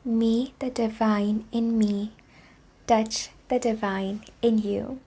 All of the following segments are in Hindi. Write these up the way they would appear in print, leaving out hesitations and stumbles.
May the divine in me touch the divine in you.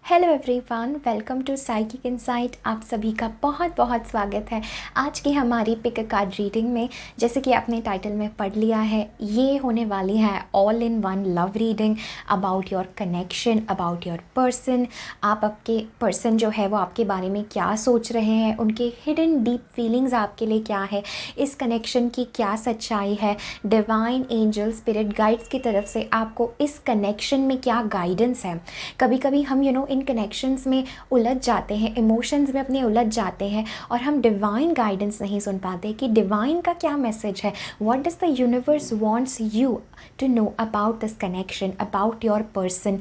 Hello everyone, welcome to psychic insight. आप सभी का बहुत बहुत स्वागत है आज की हमारी पिक अ कार्ड रीडिंग में। जैसे कि आपने टाइटल में पढ़ लिया है, ये होने वाली है all in one love reading about your connection, about your person. आप आपके पर्सन जो है वो आपके बारे में क्या सोच रहे हैं, उनके हिडन डीप फीलिंग्स आपके लिए क्या है, इस कनेक्शन की क्या सच्चाई है, डिवाइन एंजल स्पिरिट गाइड्स की तरफ से आपको इस कनेक्शन में क्या गाइडेंस है। कभी कभी हम इन कनेक्शंस में उलझ जाते हैं, इमोशंस में अपने उलझ जाते हैं और हम डिवाइन गाइडेंस नहीं सुन पाते कि डिवाइन का क्या मैसेज है, what does the universe wants you to know about this connection, about your person.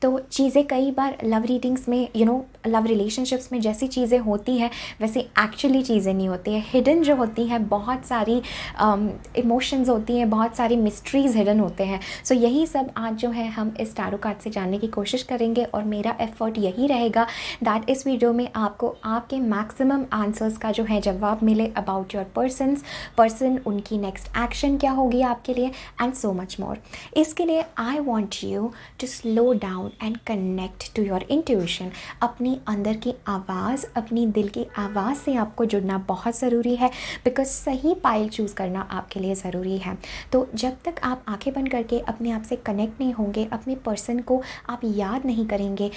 तो चीज़ें कई बार लव रीडिंग्स में लव रिलेशनशिप्स में जैसी चीज़ें होती हैं वैसे एक्चुअली चीज़ें नहीं होती है। हिडन जो होती हैं, बहुत सारी इमोशंस होती हैं, बहुत सारी मिस्ट्रीज़ हिडन होते हैं। सो यही सब आज जो है हम इस टैरो कार्ड से जानने की कोशिश करेंगे और मेरा एफर्ट यही रहेगा दैट इस वीडियो में आपको आपके मैक्सिमम आंसर्स का जो है जवाब मिले अबाउट योर पर्सन, उनकी नेक्स्ट एक्शन क्या होगी आपके लिए एंड सो मच मोर। इसके लिए I want you to slow down and connect to your intuition. अपनी अंदर की आवाज़, अपनी दिल की आवाज़ से आपको जुड़ना बहुत ज़रूरी है, बिकॉज सही पाइल चूज़ करना आपके लिए ज़रूरी है। तो जब तक आप आंखें बंद करके अपने आप से कनेक्ट नहीं होंगे, अपने पर्सन को आप याद नहीं करेंगे,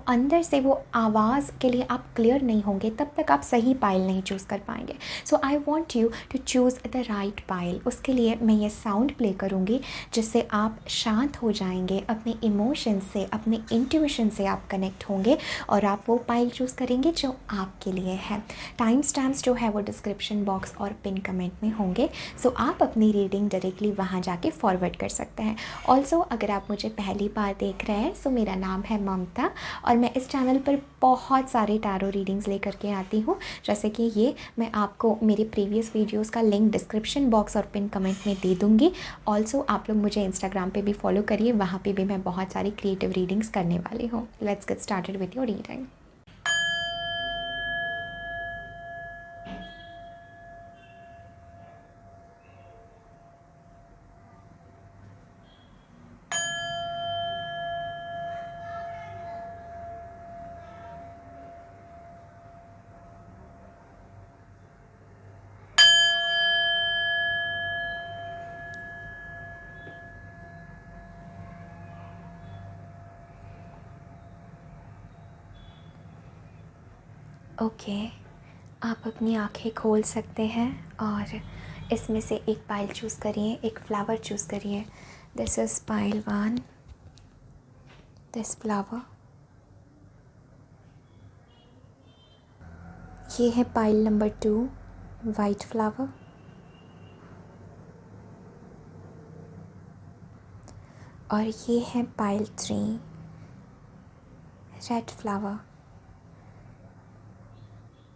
अंदर से वो आवाज़ के लिए आप क्लियर नहीं होंगे, तब तक आप सही पाइल नहीं चूज़ कर पाएंगे। So I want you to choose the right pile. उसके लिए मैं ये साउंड प्ले करूँगी जिससे आप शांत हो जाएंगे, अपने इमोशन से, अपने इंट्यूशन से आप कनेक्ट होंगे और आप वो पाइल चूज़ करेंगे जो आपके लिए है। टाइम स्टैम्प्स जो है वो डिस्क्रिप्शन बॉक्स और पिन कमेंट में होंगे, सो आप अपनी रीडिंग डायरेक्टली वहाँ जाके फॉरवर्ड कर सकते हैं। ऑल्सो अगर आप मुझे पहली बार देख रहे हैं, सो मेरा नाम है ममता और मैं इस चैनल पर बहुत सारे टैरो रीडिंग्स लेकर के आती हूँ। जैसे कि ये मैं आपको मेरे प्रीवियस वीडियोस का लिंक डिस्क्रिप्शन बॉक्स और पिन कमेंट में दे दूँगी। ऑल्सो आप लोग मुझे इंस्टाग्राम पे भी फॉलो करिए, वहाँ पे भी मैं बहुत सारी क्रिएटिव रीडिंग्स करने वाली हूँ। Let's get started with your reading. Okay, आप अपनी आंखें खोल सकते हैं और इसमें से एक पाइल चूज़ करिए, एक फ्लावर चूज़ करिए। This is pile 1, this flower. ये है पाइल नंबर 2, वाइट फ्लावर। और ये है पाइल 3, रेड फ्लावर।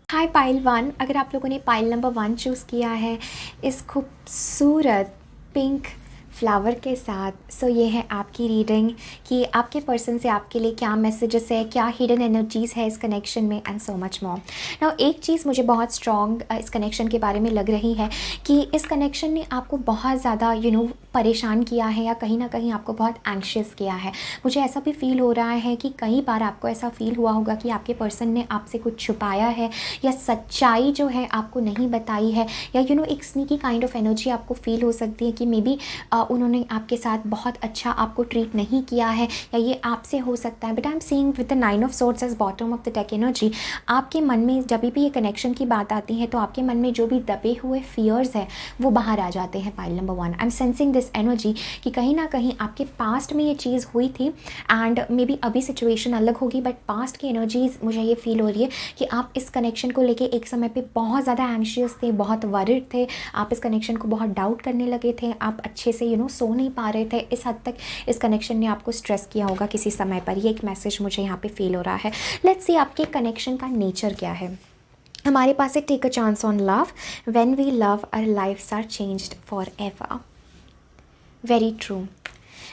हाय पाइल 1, अगर आप लोगों ने पाइल नंबर 1 चूज़ किया है इस खूबसूरत पिंक फ्लावर के साथ, सो ये है आपकी रीडिंग कि आपके पर्सन से आपके लिए क्या मैसेजेस है, क्या हिडन एनर्जीज़ है इस कनेक्शन में and so much more. Now एक चीज़ मुझे बहुत स्ट्रॉन्ग इस कनेक्शन के बारे में लग रही है कि इस कनेक्शन ने आपको बहुत ज़्यादा परेशान किया है या कहीं ना कहीं आपको बहुत एंग्शियस किया है। मुझे ऐसा भी फील हो रहा है कि कई बार आपको ऐसा फील हुआ होगा कि आपके पर्सन ने आपसे कुछ छुपाया है या सच्चाई जो है आपको नहीं बताई है, या एक स्नीकी काइंड ऑफ एनर्जी आपको फील हो सकती है कि मे बी उन्होंने आपके साथ बहुत अच्छा आपको ट्रीट नहीं किया है, या ये आपसे हो सकता है। But I am seeing with the 9 of swords as bottom of the deck energy. आपके मन में जब भी ये कनेक्शन की बात आती है तो आपके मन में जो भी दबे हुए फियर्स हैं वो बाहर आ जाते हैं। Pile number 1, I am sensing this energy कि कहीं ना कहीं आपके पास्ट में ये चीज़ हुई थी एंड मे बी अभी सिचुएशन अलग होगी, बट पास्ट की एनर्जीज मुझे ये फील हो रही है कि आप इस कनेक्शन को लेके एक समय पे बहुत ज़्यादा एंग्शियस थे, बहुत वरिड थे, आप इस कनेक्शन को बहुत डाउट करने लगे थे, आप अच्छे से सो नहीं पा रहे थे। इस हद तक इस कनेक्शन ने आपको स्ट्रेस किया होगा किसी समय पर। ये एक मैसेज मुझे यहाँ पे फील हो रहा है। लेट्स सी आपके कनेक्शन का नेचर क्या है। हमारे पास है take a chance on love, when we love our lifes are changed forever. Very true.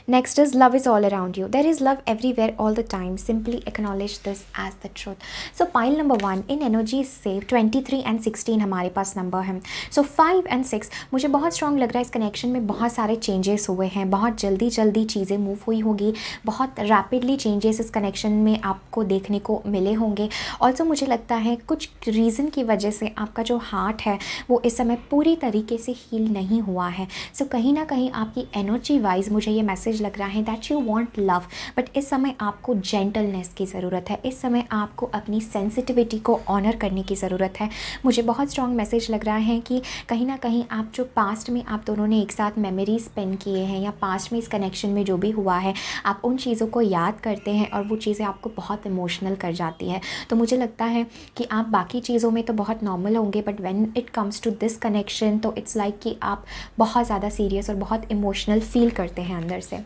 Next is love is all around you. There is love everywhere all the time. Simply acknowledge this as the truth. So pile number 1 in energy से 23 and 16 हमारे पास नंबर है. So 5 and 6 मुझे बहुत स्ट्रॉन्ग लग रहा है. इस कनेक्शन में बहुत सारे चेंजेस हुए हैं, बहुत जल्दी जल्दी चीज़ें मूव हुई होगी, बहुत रैपिडली चेंजेस इस कनेक्शन में आपको देखने को मिले होंगे. ऑल्सो मुझे लगता है कुछ रीज़न की वजह से आपका जो हार्ट है वो इस समय पूरी तरीके से हील नहीं हुआ है. सो कहीं ना कहीं आपकी एनर्जी वाइज मुझे ये मैसेज लग रहा है that you want love, but इस समय आपको जेंटलनेस की ज़रूरत है. इस समय आपको अपनी सेंसिटिविटी को ऑनर करने की ज़रूरत है. मुझे बहुत स्ट्रॉन्ग मैसेज लग रहा है कि कहीं ना कहीं आप जो पास्ट में आप दोनों ने एक साथ मेमोरी स्पेंड किए हैं या पास्ट में इस कनेक्शन में जो भी हुआ है आप उन चीज़ों को याद करते हैं और वो चीज़ें आपको बहुत इमोशनल कर जाती है. तो मुझे लगता है कि आप बाकी चीज़ों में तो बहुत नॉर्मल होंगे, but when it comes to this connection तो इट्स लाइक कि आप बहुत ज़्यादा सीरियस और बहुत इमोशनल फील करते हैं अंदर से.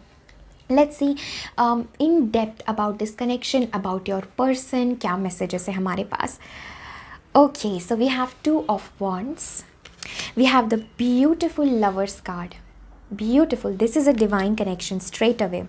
Let's see in depth about this connection, about your person, क्या मैसेजेस है हमारे पास. Okay, so we have 2 of wands. We have the beautiful lovers card. Beautiful. This is a divine connection straight away.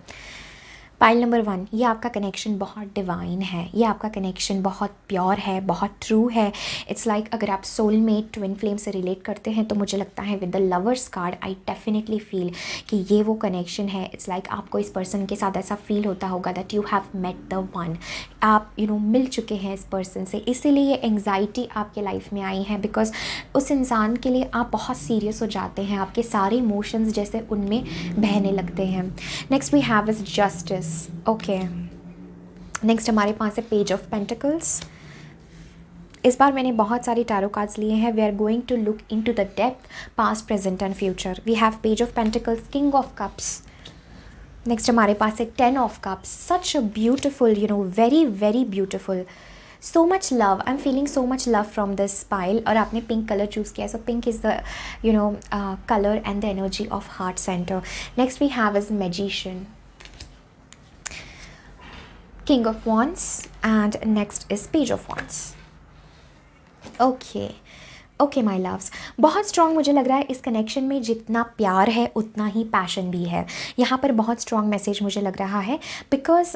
Pile number 1, ये आपका कनेक्शन बहुत डिवाइन है, ये आपका कनेक्शन बहुत प्योर है, बहुत ट्रू है. इट्स लाइक अगर आप सोलमेट ट्विन फ्लेम से रिलेट करते हैं तो मुझे लगता है with the lovers card I definitely feel कि ये वो कनेक्शन है. इट्स लाइक आपको इस पर्सन के साथ ऐसा फील होता होगा that you have met the one. आप मिल चुके हैं इस पर्सन से, इसीलिए ये एंग्जाइटी आपके लाइफ में आई है बिकॉज उस इंसान के लिए आप बहुत सीरियस हो जाते हैं, आपके सारे इमोशंस जैसे उनमें बहने लगते हैं. Next we have is justice. Okay, next हमारे पास है पेज ऑफ पेंटिकल्स. इस बार मैंने बहुत सारे टैरो कार्ड्स लिए हैं. We are going to look into the depth, past, present and future. We have page of pentacles, king of cups. Next हमारे पास है 10 of cups. Such a beautiful, very very beautiful. So much love, I am feeling so much love from this pile. और आपने पिंक कलर चूज़ किया, so pink is the colour and the energy of heart centre. Next we have is magician, King of Wands, and next is Page of Wands. Okay my loves, बहुत स्ट्रॉन्ग मुझे लग रहा है इस कनेक्शन में जितना प्यार है उतना ही पैशन भी है. यहाँ पर बहुत स्ट्रॉन्ग मैसेज मुझे लग रहा है बिकॉज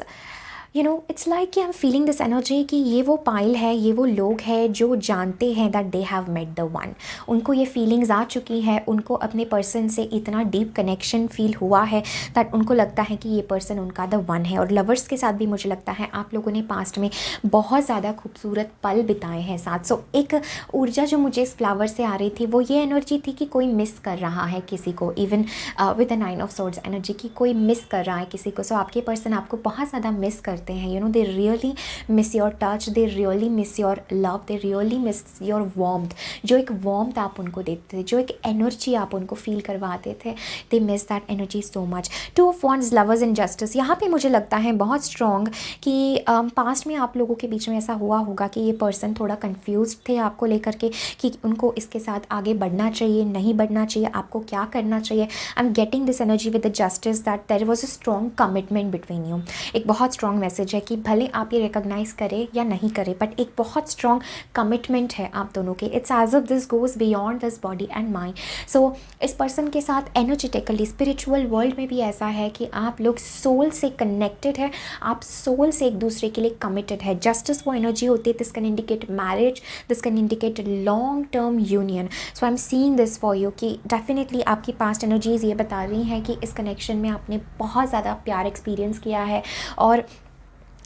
इट्स लाइक कि आई एम फीलिंग दिस एनर्जी कि ये वो पाइल है, ये वो लोग हैं जो जानते हैं that they have met the one. उनको ये फीलिंग्स आ चुकी हैं, उनको अपने पर्सन से इतना डीप कनेक्शन फील हुआ है दैट उनको लगता है कि ये पर्सन उनका द वन है. और लवर्स के साथ भी मुझे लगता है आप लोगों ने पास्ट में बहुत ज़्यादा खूबसूरत पल बिताए हैं साथ. सो एक ऊर्जा जो मुझे इस फ्लावर से आ रही थी वो ये एनर्जी थी कि कोई मिस कर रहा है किसी को, even with the 9 of Swords energy की कोई मिस कर रहा है किसी को. सो आपके पर्सन आपको बहुत ज़्यादा मिस करते हैं. They really miss your touch, they really miss your love, they really miss your warmth. जो एक वार्मथ आप उनको देते थे, जो एक एनर्जी आप उनको फील करवाते थे, they miss that energy so much. 2 of Wands, lovers and justice. यहाँ पे मुझे लगता है बहुत स्ट्रॉन्ग कि पास्ट में आप लोगों के बीच में ऐसा हुआ होगा कि ये पर्सन थोड़ा कन्फ्यूज थे आपको लेकर के कि उनको इसके साथ आगे बढ़ना चाहिए, नहीं बढ़ना चाहिए, आपको क्या करना चाहिए. I am getting this energy with the justice that there was a strong commitment between you. एक बहुत स्ट्रॉन्ग मैसेज है कि भले आप ये रिकॉग्नाइज करें या नहीं करें बट एक बहुत स्ट्रॉन्ग कमिटमेंट है आप दोनों के. It's as if this goes beyond this body and mind. So इस पर्सन के साथ एनर्जेटिकली स्पिरिचुअल वर्ल्ड में भी ऐसा है कि आप लोग सोल से कनेक्टेड है, आप सोल से एक दूसरे के लिए कमिटेड है. जस्टिस वो एनर्जी होती है, this can indicate marriage, this can indicate long term union. So I am seeing this for you कि डेफिनेटली आपकी पास्ट एनर्जीज ये बता रही हैं कि इस कनेक्शन में आपने बहुत ज़्यादा प्यार एक्सपीरियंस किया है और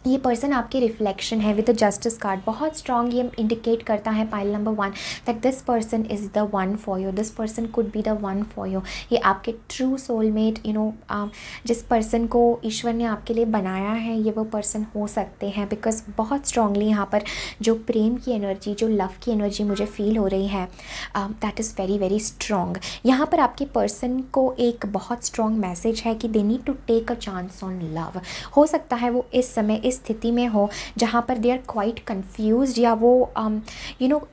ये पर्सन आपके रिफ्लेक्शन है. विद द जस्टिस कार्ड बहुत स्ट्रॉन्ग ये इंडिकेट करता है pile number 1 that this person is the one for you, this person could be the one for you. ये आपके ट्रू सोलमेट जिस पर्सन को ईश्वर ने आपके लिए बनाया है ये वो पर्सन हो सकते हैं. बिकॉज बहुत स्ट्रांगली यहाँ पर जो प्रेम की एनर्जी, जो लव की एनर्जी मुझे फील हो रही है that is very very strong. यहाँ पर आपके पर्सन को एक बहुत स्ट्रॉन्ग मैसेज है कि they need to take a chance on love. हो सकता है वो इस समय स्थिति में हो जहाँ पर दे आर क्वाइट कन्फ्यूज्ड, या वो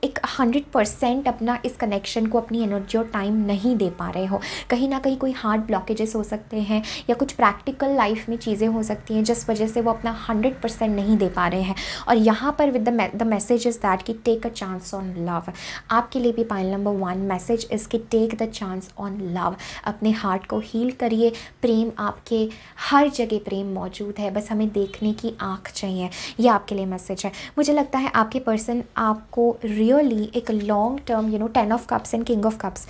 एक 100% अपना इस कनेक्शन को अपनी एनर्जी और टाइम नहीं दे पा रहे हो। कहीं ना कहीं कोई हार्ड ब्लॉकेजेस हो सकते हैं या कुछ प्रैक्टिकल लाइफ में चीज़ें हो सकती हैं जिस वजह से वो अपना 100% नहीं दे पा रहे हैं। और यहाँ पर with the message is that कि take a chance on love. आपके लिए भी पाइल नंबर 1 मैसेज इज़ कि take the chance on love. अपने हार्ट को हील करिए। प्रेम आपके हर जगह प्रेम मौजूद है, बस हमें देखने की आँख चाहिए। ये आपके लिए मैसेज है। मुझे लगता है आपके पर्सन आपको रियली एक long term 10 of cups and king of cups,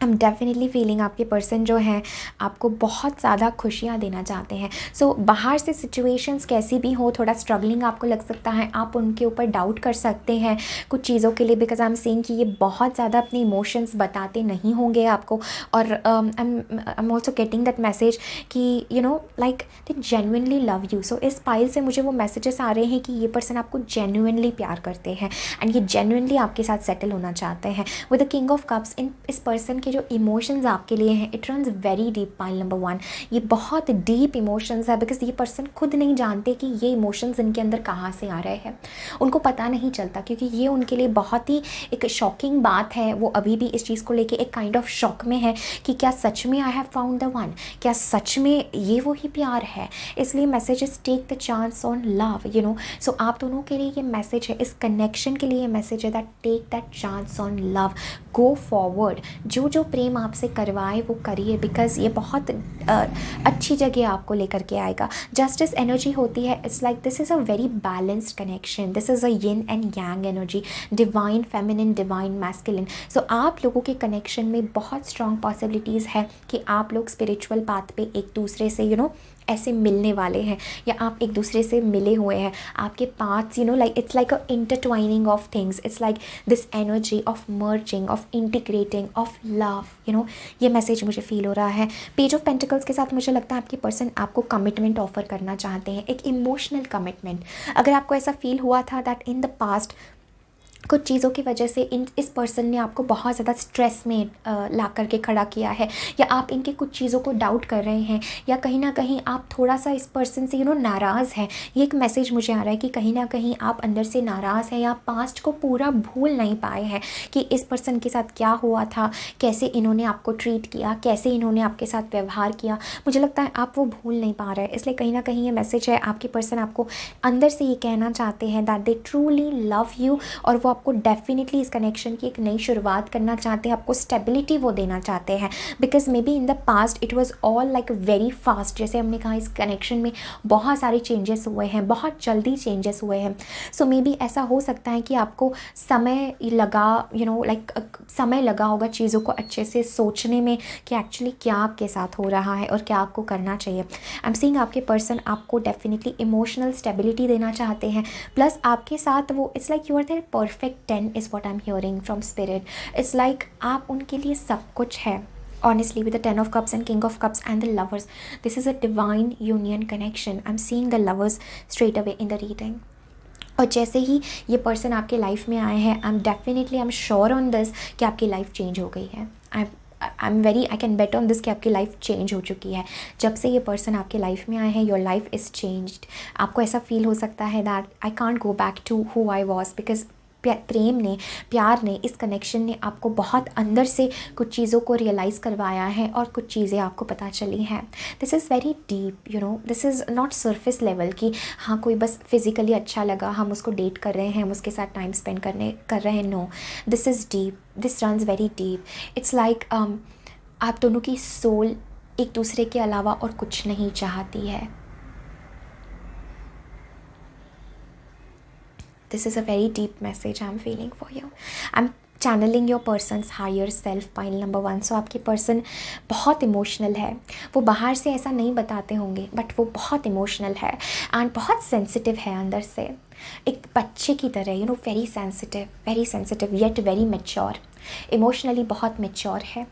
I am definitely feeling आपके पर्सन जो हैं आपको बहुत ज़्यादा खुशियाँ देना चाहते हैं। सो बाहर से सिचुएशंस कैसी भी हो, थोड़ा स्ट्रगलिंग आपको लग सकता है, आप उनके ऊपर डाउट कर सकते हैं कुछ चीज़ों के लिए, बिकॉज आई एम सेइंग कि ये बहुत ज़्यादा अपने इमोशंस बताते नहीं होंगे आपको। और I am also getting that message कि like they genuinely love you. So इस पाइल से मुझे वो मैसेजेस आ रहे हैं कि ये पर्सन आपको जेन्युइनली प्यार करते हैं एंड ये जेन्युइनली आपके साथ सेटल होना चाहते हैं। With the king of cups, इस पर्सन के जो इमोशंस आपके लिए हैं, it runs very deep. Pile number 1, ये बहुत डीप इमोशंस है, बिकॉज ये पर्सन खुद नहीं जानते कि ये इमोशंस इनके अंदर कहाँ से आ रहे हैं। उनको पता नहीं चलता, क्योंकि ये उनके लिए बहुत ही एक शॉकिंग बात है। वो अभी भी इस चीज़ को लेके एक काइंड ऑफ शॉक में है कि क्या सच में I have found the one, क्या सच में ये वही प्यार है। इसलिए message is take the chance on love, so आप दोनों के लिए ये मैसेज है, इस कनेक्शन के लिए ये मैसेज है that take that chance on love, go forward. जो प्रेम आपसे करवाए वो करिए, बिकॉज ये बहुत अच्छी जगह आपको लेकर के आएगा। जस्टिस एनर्जी होती है, it's like this is a very balanced connection, this is a yin and yang energy, divine feminine, divine masculine. So आप लोगों के कनेक्शन में बहुत स्ट्रॉन्ग पॉसिबिलिटीज़ है कि आप लोग स्पिरिचुअल पाथ पे एक दूसरे से ऐसे मिलने वाले हैं, या आप एक दूसरे से मिले हुए हैं। आपके paths like it's like a intertwining of things, it's like this energy of merging, of integrating, of love. ये मैसेज मुझे फील हो रहा है। पेज ऑफ पेंटिकल्स के साथ मुझे लगता है आपके पर्सन आपको कमिटमेंट ऑफर करना चाहते हैं, एक इमोशनल कमिटमेंट। अगर आपको ऐसा फील हुआ था दैट इन द पास्ट कुछ चीज़ों की वजह से इस पर्सन ने आपको बहुत ज़्यादा स्ट्रेस में ला करके खड़ा किया है, या आप इनके कुछ चीज़ों को डाउट कर रहे हैं, या कहीं ना कहीं आप थोड़ा सा इस पर्सन से नाराज़ हैं। ये एक मैसेज मुझे आ रहा है कि कहीं ना कहीं आप अंदर से नाराज़ हैं, या पास्ट को पूरा भूल नहीं पाए हैं कि इस पर्सन के साथ क्या हुआ था, कैसे इन्होंने आपको ट्रीट किया, कैसे इन्होंने आपके साथ व्यवहार किया। मुझे लगता है आप वो भूल नहीं पा रहे हैं। इसलिए कहीं ना कहीं ये मैसेज है, आपके पर्सन आपको अंदर से ये कहना चाहते हैं that they truly love you, और वो आपको डेफिनेटली इस कनेक्शन की एक नई शुरुआत करना चाहते हैं, आपको स्टेबिलिटी वो देना चाहते हैं। Because may be in the past it was all like very fast, जैसे हमने कहा इस कनेक्शन में बहुत सारे चेंजेस हुए हैं, बहुत जल्दी चेंजेस हुए हैं। सो मे बी ऐसा हो सकता है कि आपको समय लगा समय लगा होगा चीज़ों को अच्छे से सोचने में कि एक्चुअली क्या आपके साथ हो रहा है और क्या आपको करना चाहिए। आई एम सीइंग आपके पर्सन आपको डेफिनेटली इमोशनल स्टेबिलिटी देना चाहते हैं, प्लस आपके साथ वो it's like you are their perfect 10 is what I'm hearing from spirit. It's like आप उनके लिए सब कुछ है। Honestly, with the 10 of cups and king of cups and the lovers, this is a divine union connection. I'm seeing the lovers straight away in the reading. और जैसे ही ये पर्सन आपके लाइफ में आए हैं, I am sure on this कि आपकी लाइफ चेंज हो गई है। I can bet on this कि आपकी लाइफ चेंज हो चुकी है। जब से ये पर्सन आपके लाइफ में आए हैं, योर लाइफ इज़ चेंज्ड। आपको ऐसा फील हो सकता है that I can't go back to who I was, because प्यार ने इस कनेक्शन ने आपको बहुत अंदर से कुछ चीज़ों को रियलाइज़ करवाया है, और कुछ चीज़ें आपको पता चली हैं। This is very deep, this is not surface level कि हाँ कोई बस फिज़िकली अच्छा लगा, हम उसको डेट कर रहे हैं, हम उसके साथ टाइम स्पेंड कर रहे हैं। No, this is deep, this runs very deep. It's like आप दोनों की सोल एक दूसरे के अलावा और कुछ नहीं चाहती है। This is a very deep message I'm feeling for you. I'm channeling your person's higher self, pile number 1. So आपके पर्सन बहुत इमोशनल है। वो बाहर से ऐसा नहीं बताते होंगे, बट वो बहुत इमोशनल है एंड बहुत सेंसिटिव है अंदर से, एक बच्चे की तरह, very sensitive yet very mature. Emotionally बहुत मैच्योर है,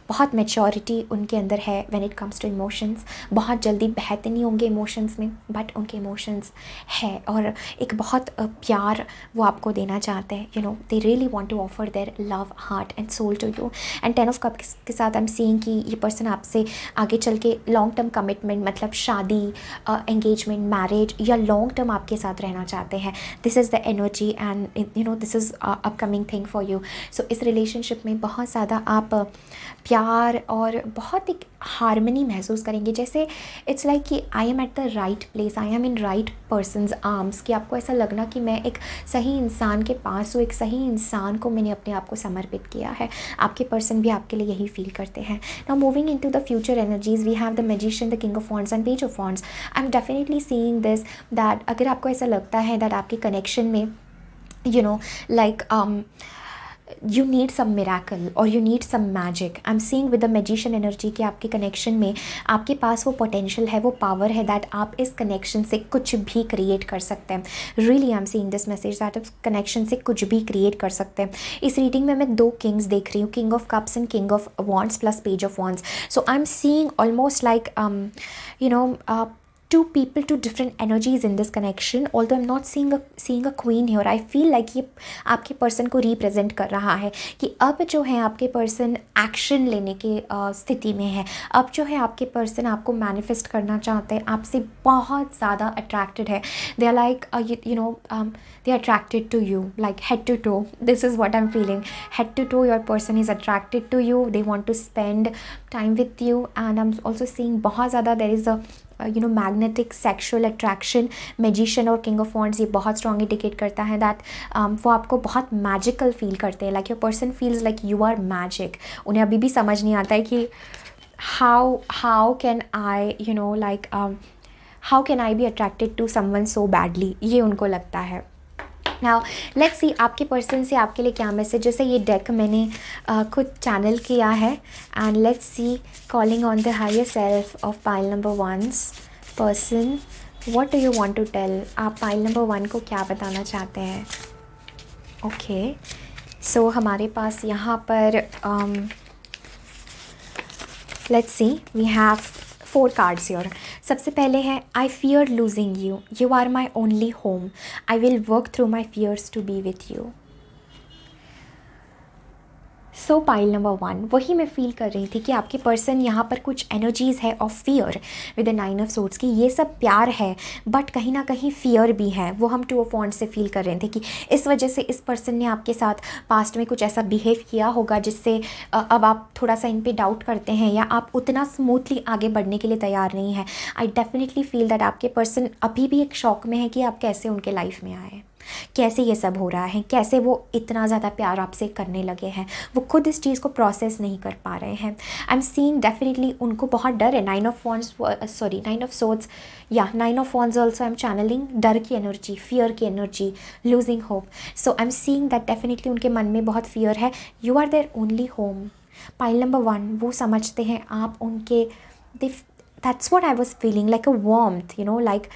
बहुत मैच्योरिटी उनके अंदर है when it comes to emotions. बहुत जल्दी बहते नहीं होंगे इमोशंस में, बट उनके इमोशंस है और एक बहुत प्यार वो आपको देना चाहते हैं। You know they really want to offer their love, heart and soul to you. And 10 of cups के साथ आई एम सीइंग कि ये पर्सन आपसे आगे चल के लॉन्ग टर्म कमिटमेंट, मतलब शादी, एंगेजमेंट, मैरिज या लॉन्ग टर्म आपके साथ रहना चाहते हैं। This is the energy and you know this is upcoming thing for you. So इस रिलेशनशिप में बहुत ज़्यादा आप प्यार और बहुत एक हारमनी महसूस करेंगे, जैसे इट्स लाइक कि I am at the right place, I am in right persons arms, कि आपको ऐसा लगना कि मैं एक सही इंसान के पास हूँ, एक सही इंसान को मैंने अपने आप को समर्पित किया है। आपके पर्सन भी आपके लिए यही फील करते हैं। Now moving into the future energies, we have the magician, the king of wands and page of wands. I am definitely seeing this that अगर आपको ऐसा लगता है दैट आपके कनेक्शन में you know like you need some miracle or you need some magic. I'm seeing with the magician energy कि आपके कनेक्शन में आपके पास वो पोटेंशियल है, वो पावर है दैट आप इस कनेक्शन से कुछ भी क्रिएट कर सकते हैं। Really I am seeing this message that आप कनेक्शन से कुछ भी क्रिएट कर सकते हैं। इस रीडिंग में मैं 2 किंग्स देख रही हूँ, king of cups and king of wands plus page of wands. So I am seeing almost like you know two people, two different energies in this connection. Although I'm not seeing a queen here, I feel like ये आपके पर्सन को रिप्रेजेंट कर रहा है कि अब जो है आपके पर्सन एक्शन लेने के स्थिति में है। अब जो है आपके पर्सन आपको मैनिफेस्ट करना चाहते हैं, आपसे बहुत ज़्यादा अट्रैक्टेड है। They are like you know they are attracted to you like head to toe. This is what I'm feeling. Head to toe your person is attracted to you. They want to spend time with you. And I'm also seeing बहुत ज़्यादा there is a magnetic sexual attraction. Magician और किंग ऑफ वॉन्ड्स ये बहुत स्ट्रॉन्ग इंडिकेट करता है दैट वो आपको बहुत मैजिकल फील करते हैं, like your person feels like you are magic. उन्हें अभी भी समझ नहीं आता है कि how can I how can I be attracted to someone so badly, ये उनको लगता है। नाउ लेट्स सी आपके पर्सन से आपके लिए क्या मैसेज। जैसे ये डेक मैंने खुद चैनल किया है and let's see calling on the higher self of pile number 1 person, what do you want to tell. आप पाइल नंबर 1 को क्या बताना चाहते हैं। ओके सो हमारे पास यहाँ पर let's see we have 4 cards your. सबसे पहले है I fear losing you, you are my only home, I will work through my fears to be with you. So pile number 1 वही मैं फील कर रही थी कि आपके पर्सन यहाँ पर कुछ एनर्जीज़ है of fear with the 9 of swords की। ये सब प्यार है बट कहीं ना कहीं फियर भी है, वो हम 2 ऑफ वॉन्ड्स से फील कर रहे थे कि इस वजह से इस पर्सन ने आपके साथ पास्ट में कुछ ऐसा बिहेव किया होगा जिससे अब आप थोड़ा सा इन पे डाउट करते हैं या आप उतना स्मूथली आगे बढ़ने के लिए तैयार नहीं है। आई डेफिनेटली फील दैट आपके पर्सन अभी भी एक शॉक में है कि आप कैसे उनके लाइफ में आए, कैसे ये सब हो रहा है, कैसे वो इतना ज़्यादा प्यार आपसे करने लगे हैं। वो खुद इस चीज़ को प्रोसेस नहीं कर पा रहे हैं। आई एम सीइंग डेफिनेटली उनको बहुत डर है। 9 ऑफ सोर्ड्स या 9 of wands also I am channelling डर की एनर्जी, फियर की energy, losing hope. So I am seeing that definitely उनके मन में बहुत फियर है। You are their only home. Pile number 1 वो समझते हैं आप उनके, that's what I was feeling like a warmth, like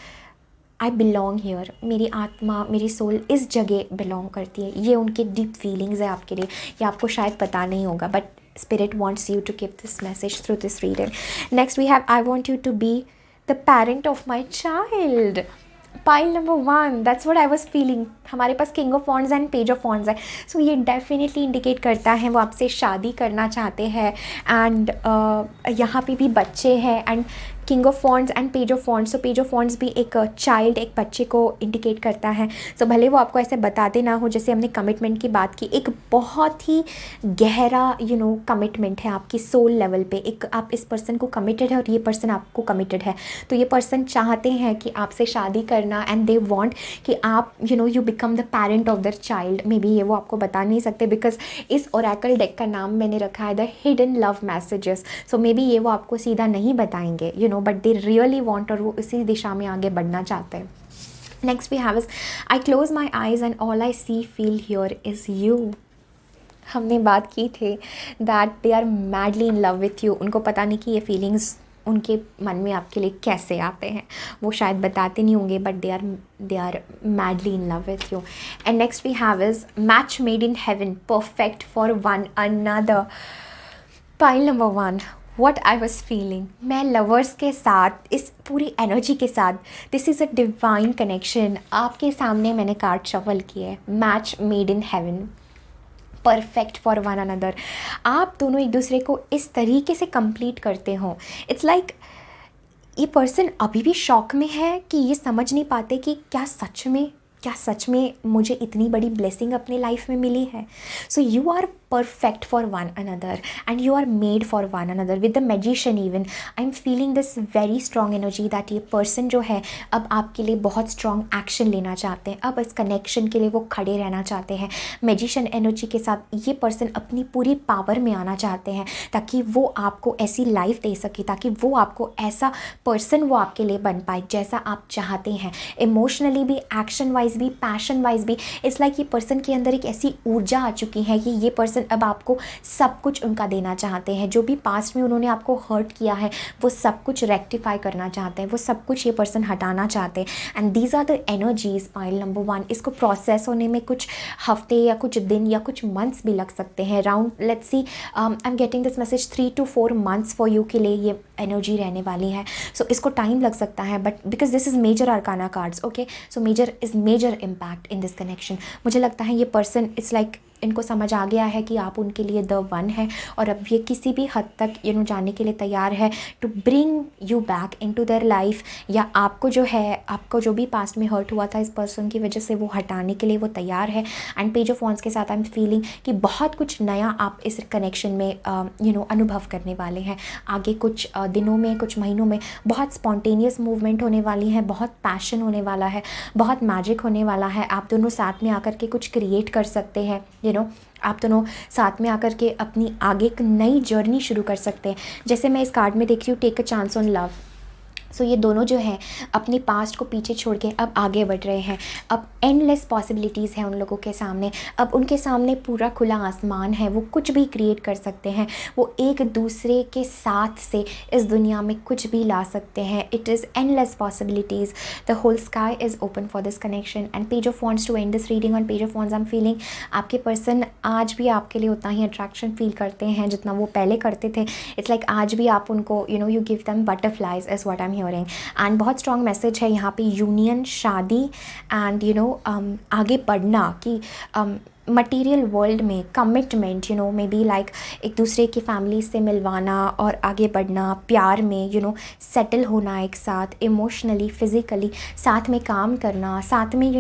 I belong here, मेरी आत्मा, मेरी सोल इस जगह बिलोंग करती है। ये उनके डीप फीलिंग्स है आपके लिए, ये आपको शायद पता नहीं होगा but spirit wants you to give this message through this reading. Next we have I want you to be the parent of my child. Pile number 1 that's what I was feeling. हमारे पास king of wands and page of wands है। सो ये डेफिनेटली इंडिकेट करता है वो आपसे शादी करना चाहते हैं एंड यहाँ पे भी बच्चे हैं and king of wands and page of wands. So page of wands भी एक चाइल्ड, एक बच्चे को इंडिकेट करता है। सो भले वो आपको ऐसे बताते ना हो, जैसे हमने कमिटमेंट की बात की, एक बहुत ही गहरा कमिटमेंट है आपकी सोल लेवल पे। एक आप इस पर्सन को कमिटेड है और ये पर्सन आपको कमिटेड है। तो ये पर्सन चाहते हैं कि आपसे शादी करना एंड दे वांट कि आप you become the parent of their child. May be ये वो आपको बता नहीं सकते बिकॉज इस ओरेकल डेक का नाम मैंने रखा है the hidden love messages. So may be ये वो आपको सीधा नहीं बताएंगे बट दे रियली वॉन्ट, और वो इसी दिशा में आगे बढ़ना चाहते हैं। Next we have is I close my eyes and all I see feel here is you. हमने बात की थी that they are madly in love with you. उनको पता नहीं कि ये फीलिंग्स उनके मन में आपके लिए कैसे आते हैं, वो शायद बताते नहीं होंगे but they are madly in love with you. And next we have is match made in heaven perfect for one another. Pile number 1, what I was feeling. मैं लवर्स के साथ इस पूरी एनर्जी के साथ, this is a divine connection. आपके सामने मैंने कार्ड शफल किए हैं, match made in heaven, perfect for one another. आप दोनों एक दूसरे को इस तरीके से कंप्लीट करते हो, इट्स लाइक ये पर्सन अभी भी शॉक में है कि ये समझ नहीं पाते कि क्या सच में मुझे इतनी बड़ी ब्लेसिंग अपने लाइफ में मिली है। So you are perfect for one another and you are made for one another with the magician. Even I am feeling this very strong energy that ये पर्सन जो है अब आपके लिए बहुत स्ट्रॉन्ग एक्शन लेना चाहते हैं, अब इस कनेक्शन के लिए वो खड़े रहना चाहते हैं। मैजिशियन एनर्जी के साथ ये पर्सन अपनी पूरी पावर में आना चाहते हैं ताकि वो आपको ऐसी लाइफ दे सके, ताकि वो आपको ऐसा पर्सन वो आपके लिए बन पाए जैसा आप चाहते हैं। इमोशनली भी, एक्शन वाइज भी, पैशन वाइज भी, इट्स लाइक ये पर्सन के अंदर एक ऐसी ऊर्जा आ चुकी है कि ये पर्सन अब आपको सब कुछ उनका देना चाहते हैं। जो भी पास्ट में उन्होंने आपको हर्ट किया है वो सब कुछ रेक्टिफाई करना चाहते हैं, वो सब कुछ ये पर्सन हटाना चाहते हैं। And these are the energies pile number 1। इसको प्रोसेस होने में कुछ हफ्ते या कुछ दिन या कुछ मंथ्स भी लग सकते हैं। Round let's see, I am getting this message 3 to 4 months for you के लिए ये एनर्जी रहने वाली है। सो इसको टाइम लग सकता है, but because this is major arcana cards, okay, so major impact in this connection. मुझे लगता है ये पर्सन इट्स लाइक इनको समझ आ गया है कि आप उनके लिए द वन है, और अब ये किसी भी हद तक जाने के लिए तैयार है to bring you back into their life, या आपको जो है, आपको जो भी पास्ट में हर्ट हुआ था इस पर्सन की वजह से, वो हटाने के लिए वो तैयार है। एंड पेज ऑफ वॉन्ड्स के साथ आई एम फीलिंग कि बहुत कुछ नया आप इस कनेक्शन में अनुभव करने वाले हैं। आगे कुछ दिनों में, कुछ महीनों में बहुत स्पॉन्टेनियस मूवमेंट होने वाली है, बहुत पैशन होने वाला है, बहुत मैजिक होने वाला है। आप दोनों साथ में आकर के कुछ क्रिएट कर सकते हैं, आप दोनों साथ में आकर के अपनी आगे एक नई जर्नी शुरू कर सकते हैं। जैसे मैं इस कार्ड में देख रही हूँ, take a chance on love. So ये दोनों जो हैं अपने पास्ट को पीछे छोड़ के अब आगे बढ़ रहे हैं। अब एंडलेस पॉसिबिलिटीज़ हैं उन लोगों के सामने, अब उनके सामने पूरा खुला आसमान है, वो कुछ भी क्रिएट कर सकते हैं, वो एक दूसरे के साथ से इस दुनिया में कुछ भी ला सकते हैं। It is endless possibilities, the whole sky is open for this connection. And page of wands, to end this reading on page of wands, I am feeling आपके पर्सन आज भी आपके लिए उतना ही अट्रैक्शन फील करते हैं जितना वो पहले करते थे। इट्स लाइक आज भी आप उनको you give them butterflies is what I am hearing. And बहुत स्ट्रॉन्ग मैसेज है यहाँ पे, यूनियन, शादी एंड आगे बढ़ना, कि मटेरियल वर्ल्ड में कमिटमेंट, मे बी लाइक एक दूसरे की फैमिली से मिलवाना और आगे बढ़ना, प्यार में सेटल होना एक साथ, इमोशनली, फिज़िकली साथ में काम करना, साथ में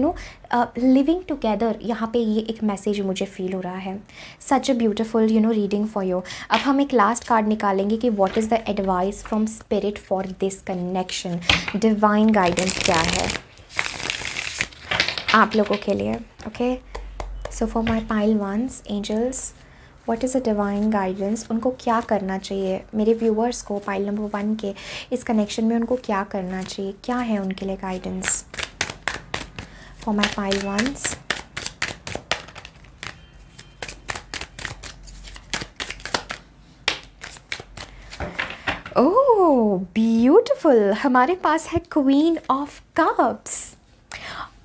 लिविंग टुगेदर। यहाँ पे ये एक मैसेज मुझे फील हो रहा है। Such a beautiful reading for you. अब हम एक लास्ट कार्ड निकालेंगे कि what is the advice from spirit for this connection. Divine guidance क्या है आप लोगों के लिए, okay. So for my pile ones, angels, what is a divine guidance, उनको क्या करना चाहिए, मेरे व्यूअर्स को पाइल नंबर 1 के इस कनेक्शन में उनको क्या करना चाहिए, क्या है उनके लिए guidance for my pile ones. Oh beautiful, हमारे पास है क्वीन ऑफ कप्स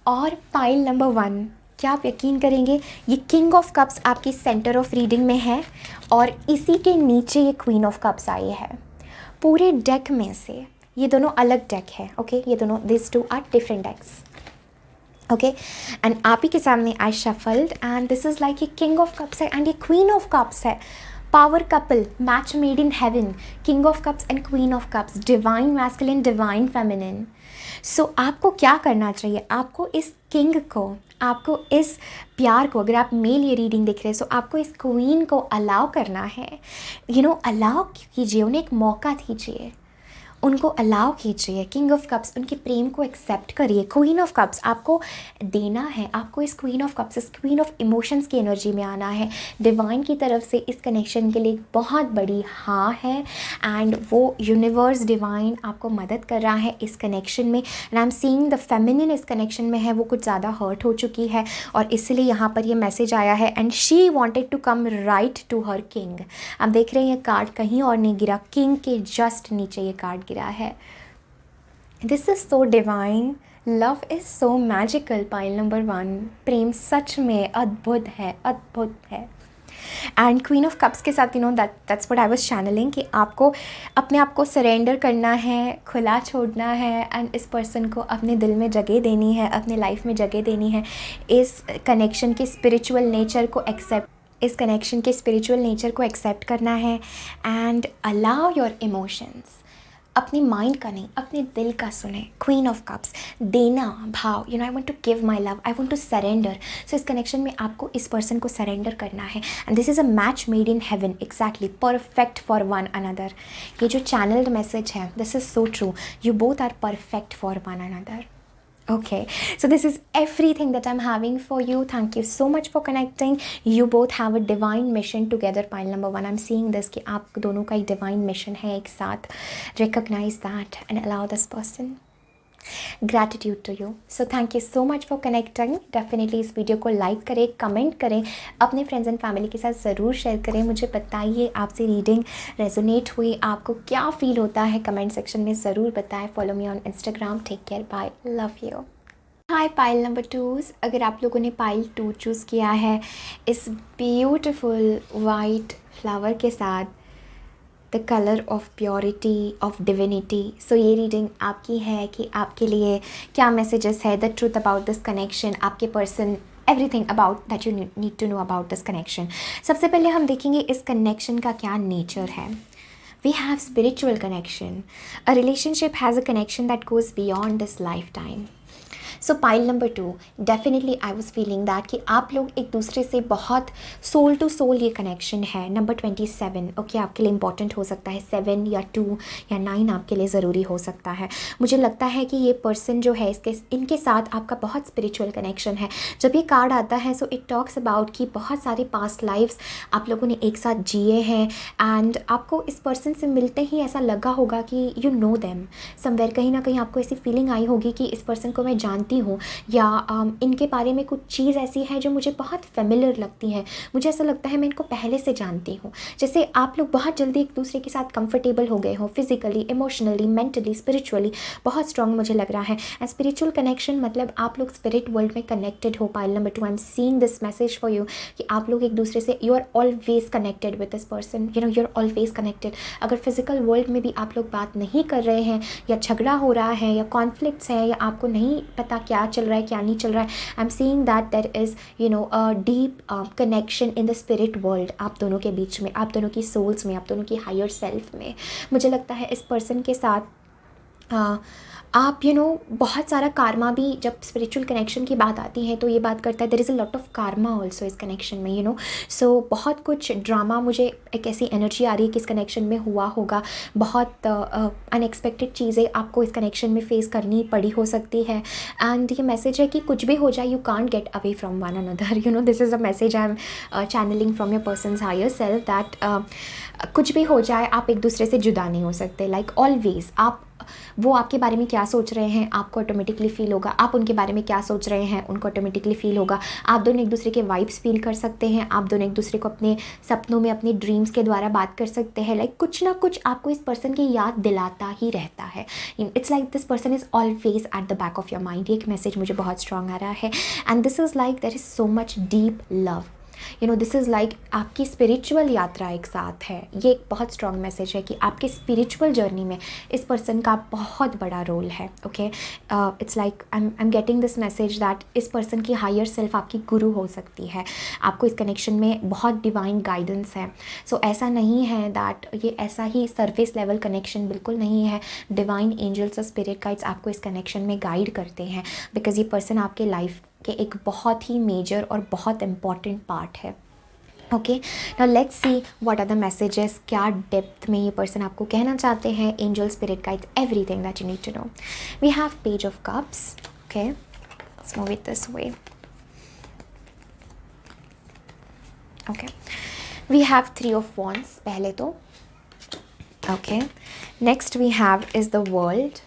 और पाइल नंबर 1। क्या आप यकीन करेंगे, ये किंग ऑफ कप्स आपकी सेंटर ऑफ रीडिंग में है और इसी के नीचे ये क्वीन ऑफ कप्स आई है। पूरे डेक में से ये दोनों अलग डेक है, ओके, ये दोनों, this two are different decks, okay. And आप ही के सामने I shuffled and this is like ये किंग ऑफ कप्स है एंड ये क्वीन ऑफ कप्स है। Power couple, match made in heaven, king of cups and queen of cups, divine masculine, divine feminine. So आपको क्या करना चाहिए, आपको इस किंग को, आपको इस प्यार को, अगर आप मेल ये रीडिंग देख रहे हैं, सो आपको इस क्वीन को अलाउ करना है, अलाउ कीजिए, उन्हें एक मौका दीजिए, उनको अलाउ कीजिए। किंग ऑफ कप्स, उनके प्रेम को एक्सेप्ट करिए। क्वीन ऑफ कप्स आपको देना है, आपको इस क्वीन ऑफ कप्स, इस क्वीन ऑफ इमोशंस की एनर्जी में आना है। डिवाइन की तरफ से इस कनेक्शन के लिए एक बहुत बड़ी हाँ है एंड वो यूनिवर्स डिवाइन आपको मदद कर रहा है इस कनेक्शन में। And I am seeing the feminine इस कनेक्शन में है, वो कुछ ज़्यादा हर्ट हो चुकी है और इसलिए यहाँ पर ये मैसेज आया है and she wanted to come right to her king. आप देख रहे हैं ये कार्ड कहीं और नहीं गिरा, किंग के जस्ट नीचे ये कार्ड गिरा है। This is so divine, love is so magical. Pile number 1, प्रेम सच में अद्भुत है, अद्भुत है। एंड क्वीन ऑफ कप्स के साथ that's what I was channelling कि आपको अपने आप को सरेंडर करना है, खुला छोड़ना है एंड इस पर्सन को अपने दिल में जगह देनी है, अपने लाइफ में जगह देनी है। इस कनेक्शन के स्पिरिचुअल नेचर को एक्सेप्ट करना है एंड अलाउ योर इमोशंस। अपनी माइंड का नहीं, अपने दिल का सुने। क्वीन ऑफ कप्स, देना भाव, I want to give my love, I want to surrender. So इस कनेक्शन में आपको इस पर्सन को सरेंडर करना है and this is a match made in heaven, exactly perfect for one another. ये जो चैनल्ड मैसेज है, this is so true, you both are perfect for one another. Okay, so this is everything that I'm having for you. Thank you so much for connecting. You both have a divine mission together. Pile number 1, I'm seeing this कि आप दोनों का एक divine mission है एक साथ. Recognize that and allow this person. Gratitude to you. So thank you so much for connecting. Definitely इस वीडियो को लाइक करें, कमेंट करें, अपने फ्रेंड्स एंड फैमिली के साथ ज़रूर शेयर करें। मुझे बताइए आपसे रीडिंग रेजोनेट हुई, आपको क्या फील होता है, कमेंट सेक्शन में ज़रूर बताएं। Follow me on Instagram. Take care, bye, love you. Hi pile number 2, अगर आप लोगों ने पाइल 2 चूज़ किया है इस ब्यूटिफुल वाइट फ्लावर के साथ, the colour of purity of divinity, so ये रीडिंग आपकी है कि आपके लिए क्या मैसेजेस है, the truth about this connection, आपके person, everything about that you need to know about this connection. सबसे पहले हम देखेंगे इस कनेक्शन का क्या नेचर है। We have spiritual connection. A relationship has a connection that goes beyond this lifetime. So pile number 2, definitely I was feeling that कि आप लोग एक दूसरे से बहुत सोल टू सोल ये कनेक्शन है। नंबर 27 ओके आपके लिए इंपॉर्टेंट हो सकता है, 7 या 2 या 9 आपके लिए ज़रूरी हो सकता है। मुझे लगता है कि ये पर्सन जो है इनके साथ आपका बहुत स्पिरिचुअल कनेक्शन है। जब ये कार्ड आता है सो इट टॉक्स अबाउट कि बहुत सारे पास्ट लाइफ्स आप लोगों ने एक साथ जिए हैं एंड आपको इस पर्सन से मिलते ही ऐसा लगा होगा कि यू नो देम समवेयर, कहीं ना कहीं आपको ऐसी फीलिंग आई होगी कि इस पर्सन को मैं जानती हूँ या इनके बारे में कुछ चीज़ ऐसी है जो मुझे बहुत फेमिलियर लगती है, मुझे ऐसा लगता है मैं इनको पहले से जानती हूँ। जैसे आप लोग बहुत जल्दी एक दूसरे के साथ कंफर्टेबल हो गए हो, फिजिकली, इमोशनली, मेंटली, स्पिरिचुअली बहुत स्ट्रॉन्ग मुझे लग रहा है। एंड स्पिरिचुअल कनेक्शन मतलब आप लोग स्पिरिट वर्ल्ड में कनेक्टेड हो। Pile number 2, I am seeing this message for you कि आप लोग एक दूसरे से, you are always connected with this person, you are always connected. अगर फिजिकल वर्ल्ड में भी आप लोग बात नहीं कर रहे हैं या झगड़ा हो रहा है या कॉन्फ्लिक्ट्स है या आपको नहीं पता क्या चल रहा है क्या नहीं चल रहा है, I am seeing that there is a deep connection in the spirit world आप दोनों के बीच में, आप दोनों की सोल्स में, आप दोनों की हायर सेल्फ में। मुझे लगता है इस पर्सन के साथ आप बहुत सारा कार्मा भी, जब स्पिरिचुअल कनेक्शन की बात आती है तो ये बात करता है there is a lot of karma also इस कनेक्शन में, सो बहुत कुछ ड्रामा, मुझे एक ऐसी एनर्जी आ रही है कि इस कनेक्शन में हुआ होगा। बहुत अनएक्सपेक्टेड चीज़ें आपको इस कनेक्शन में फेस करनी पड़ी हो सकती है। एंड ये मैसेज है कि कुछ भी हो जाए, you can't get away from one another, this is a message I am channelling from your person's higher self that कुछ भी हो जाए आप एक दूसरे से जुदा नहीं हो सकते। लाइक ऑलवेज आप, वो आपके बारे में क्या सोच रहे हैं आपको ऑटोमेटिकली फील होगा, आप उनके बारे में क्या सोच रहे हैं उनको ऑटोमेटिकली फील होगा। आप दोनों एक दूसरे के वाइब्स फील कर सकते हैं, आप दोनों एक दूसरे को अपने सपनों में, अपने ड्रीम्स के द्वारा बात कर सकते हैं। लाइक कुछ ना कुछ आपको इस पर्सन की याद दिलाता ही रहता है। It's like this person is always at the back of your mind. ये एक मैसेज मुझे बहुत स्ट्रॉन्ग आ रहा है and this is like there is so much deep love, this is like आपकी स्पिरिचुअल यात्रा एक साथ है। ये एक बहुत स्ट्रॉन्ग मैसेज है कि आपके स्पिरिचुअल जर्नी में इस पर्सन का बहुत बड़ा रोल है। Okay, it's like I am getting this message that इस पर्सन की हायर सेल्फ आपकी गुरु हो सकती है। आपको इस कनेक्शन में बहुत डिवाइन गाइडेंस है। सो ऐसा नहीं है दैट ये ऐसा ही सर्फेस लेवल कनेक्शन बिल्कुल नहीं है। डिवाइन एंजल्स और स्पिरिट गाइड्स आपको इस कनेक्शन में गाइड करते हैं बिकॉज ये पर्सन आपके लाइफ कि एक बहुत ही मेजर और बहुत इम्पॉर्टेंट पार्ट है। Okay, now let's see what are the messages, क्या डेप्थ में ये पर्सन आपको कहना चाहते हैं, angel, spirit guides, everything that you need to know. We have page of cups. Okay, let's move it this way. Okay, we have 3 of wands पहले तो। Okay, next we have is the world.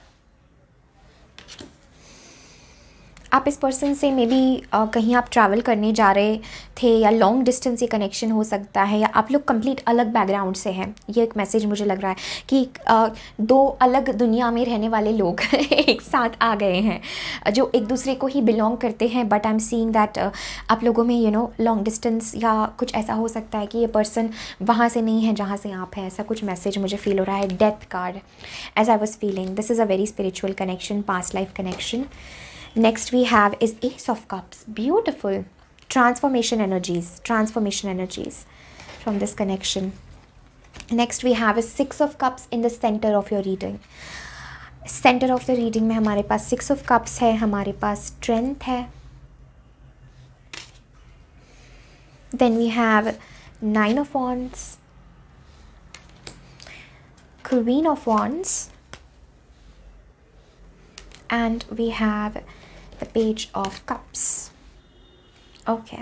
आप इस पर्सन से मे बी कहीं आप ट्रैवल करने जा रहे थे, या लॉन्ग डिस्टेंस ये कनेक्शन हो सकता है, या आप लोग कंप्लीट अलग बैकग्राउंड से हैं। ये एक मैसेज मुझे लग रहा है कि दो अलग दुनिया में रहने वाले लोग एक साथ आ गए हैं जो एक दूसरे को ही बिलोंग करते हैं, but I am seeing that आप लोगों में लॉन्ग डिस्टेंस या कुछ ऐसा हो सकता है कि ये पर्सन वहाँ से नहीं है जहाँ से आप हैं। ऐसा कुछ मैसेज मुझे फील हो रहा है। Death card, as I was feeling this is a very spiritual connection, past life connection. Next we have is Ace of Cups. Beautiful. Transformation energies from this connection. Next we have is Six of Cups in the center of your reading. Center of the reading में हमारे पास Six of Cups है, हमारे पास Strength है. Then we have Nine of Wands, Queen of Wands, and we have the Page of Cups. Okay.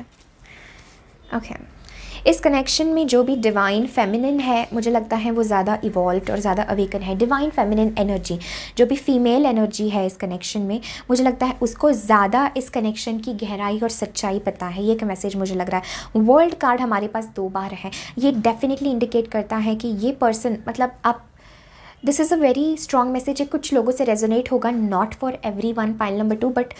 इस कनेक्शन में जो भी डिवाइन फेमिनिन है, मुझे लगता है वो ज़्यादा इवॉल्व्ड और ज़्यादा अवेकन है। डिवाइन फेमिनिन एनर्जी, जो भी फीमेल एनर्जी है इस कनेक्शन में, मुझे लगता है उसको ज़्यादा इस कनेक्शन की गहराई और सच्चाई पता है। ये एक मैसेज मुझे लग रहा है। वर्ल्ड कार्ड हमारे पास 2 बार है। ये डेफिनेटली इंडिकेट करता है कि ये पर्सन, मतलब आप, this is a very strong message. है कुछ लोगों से रेजोनेट होगा, not for every one, pile number 2, but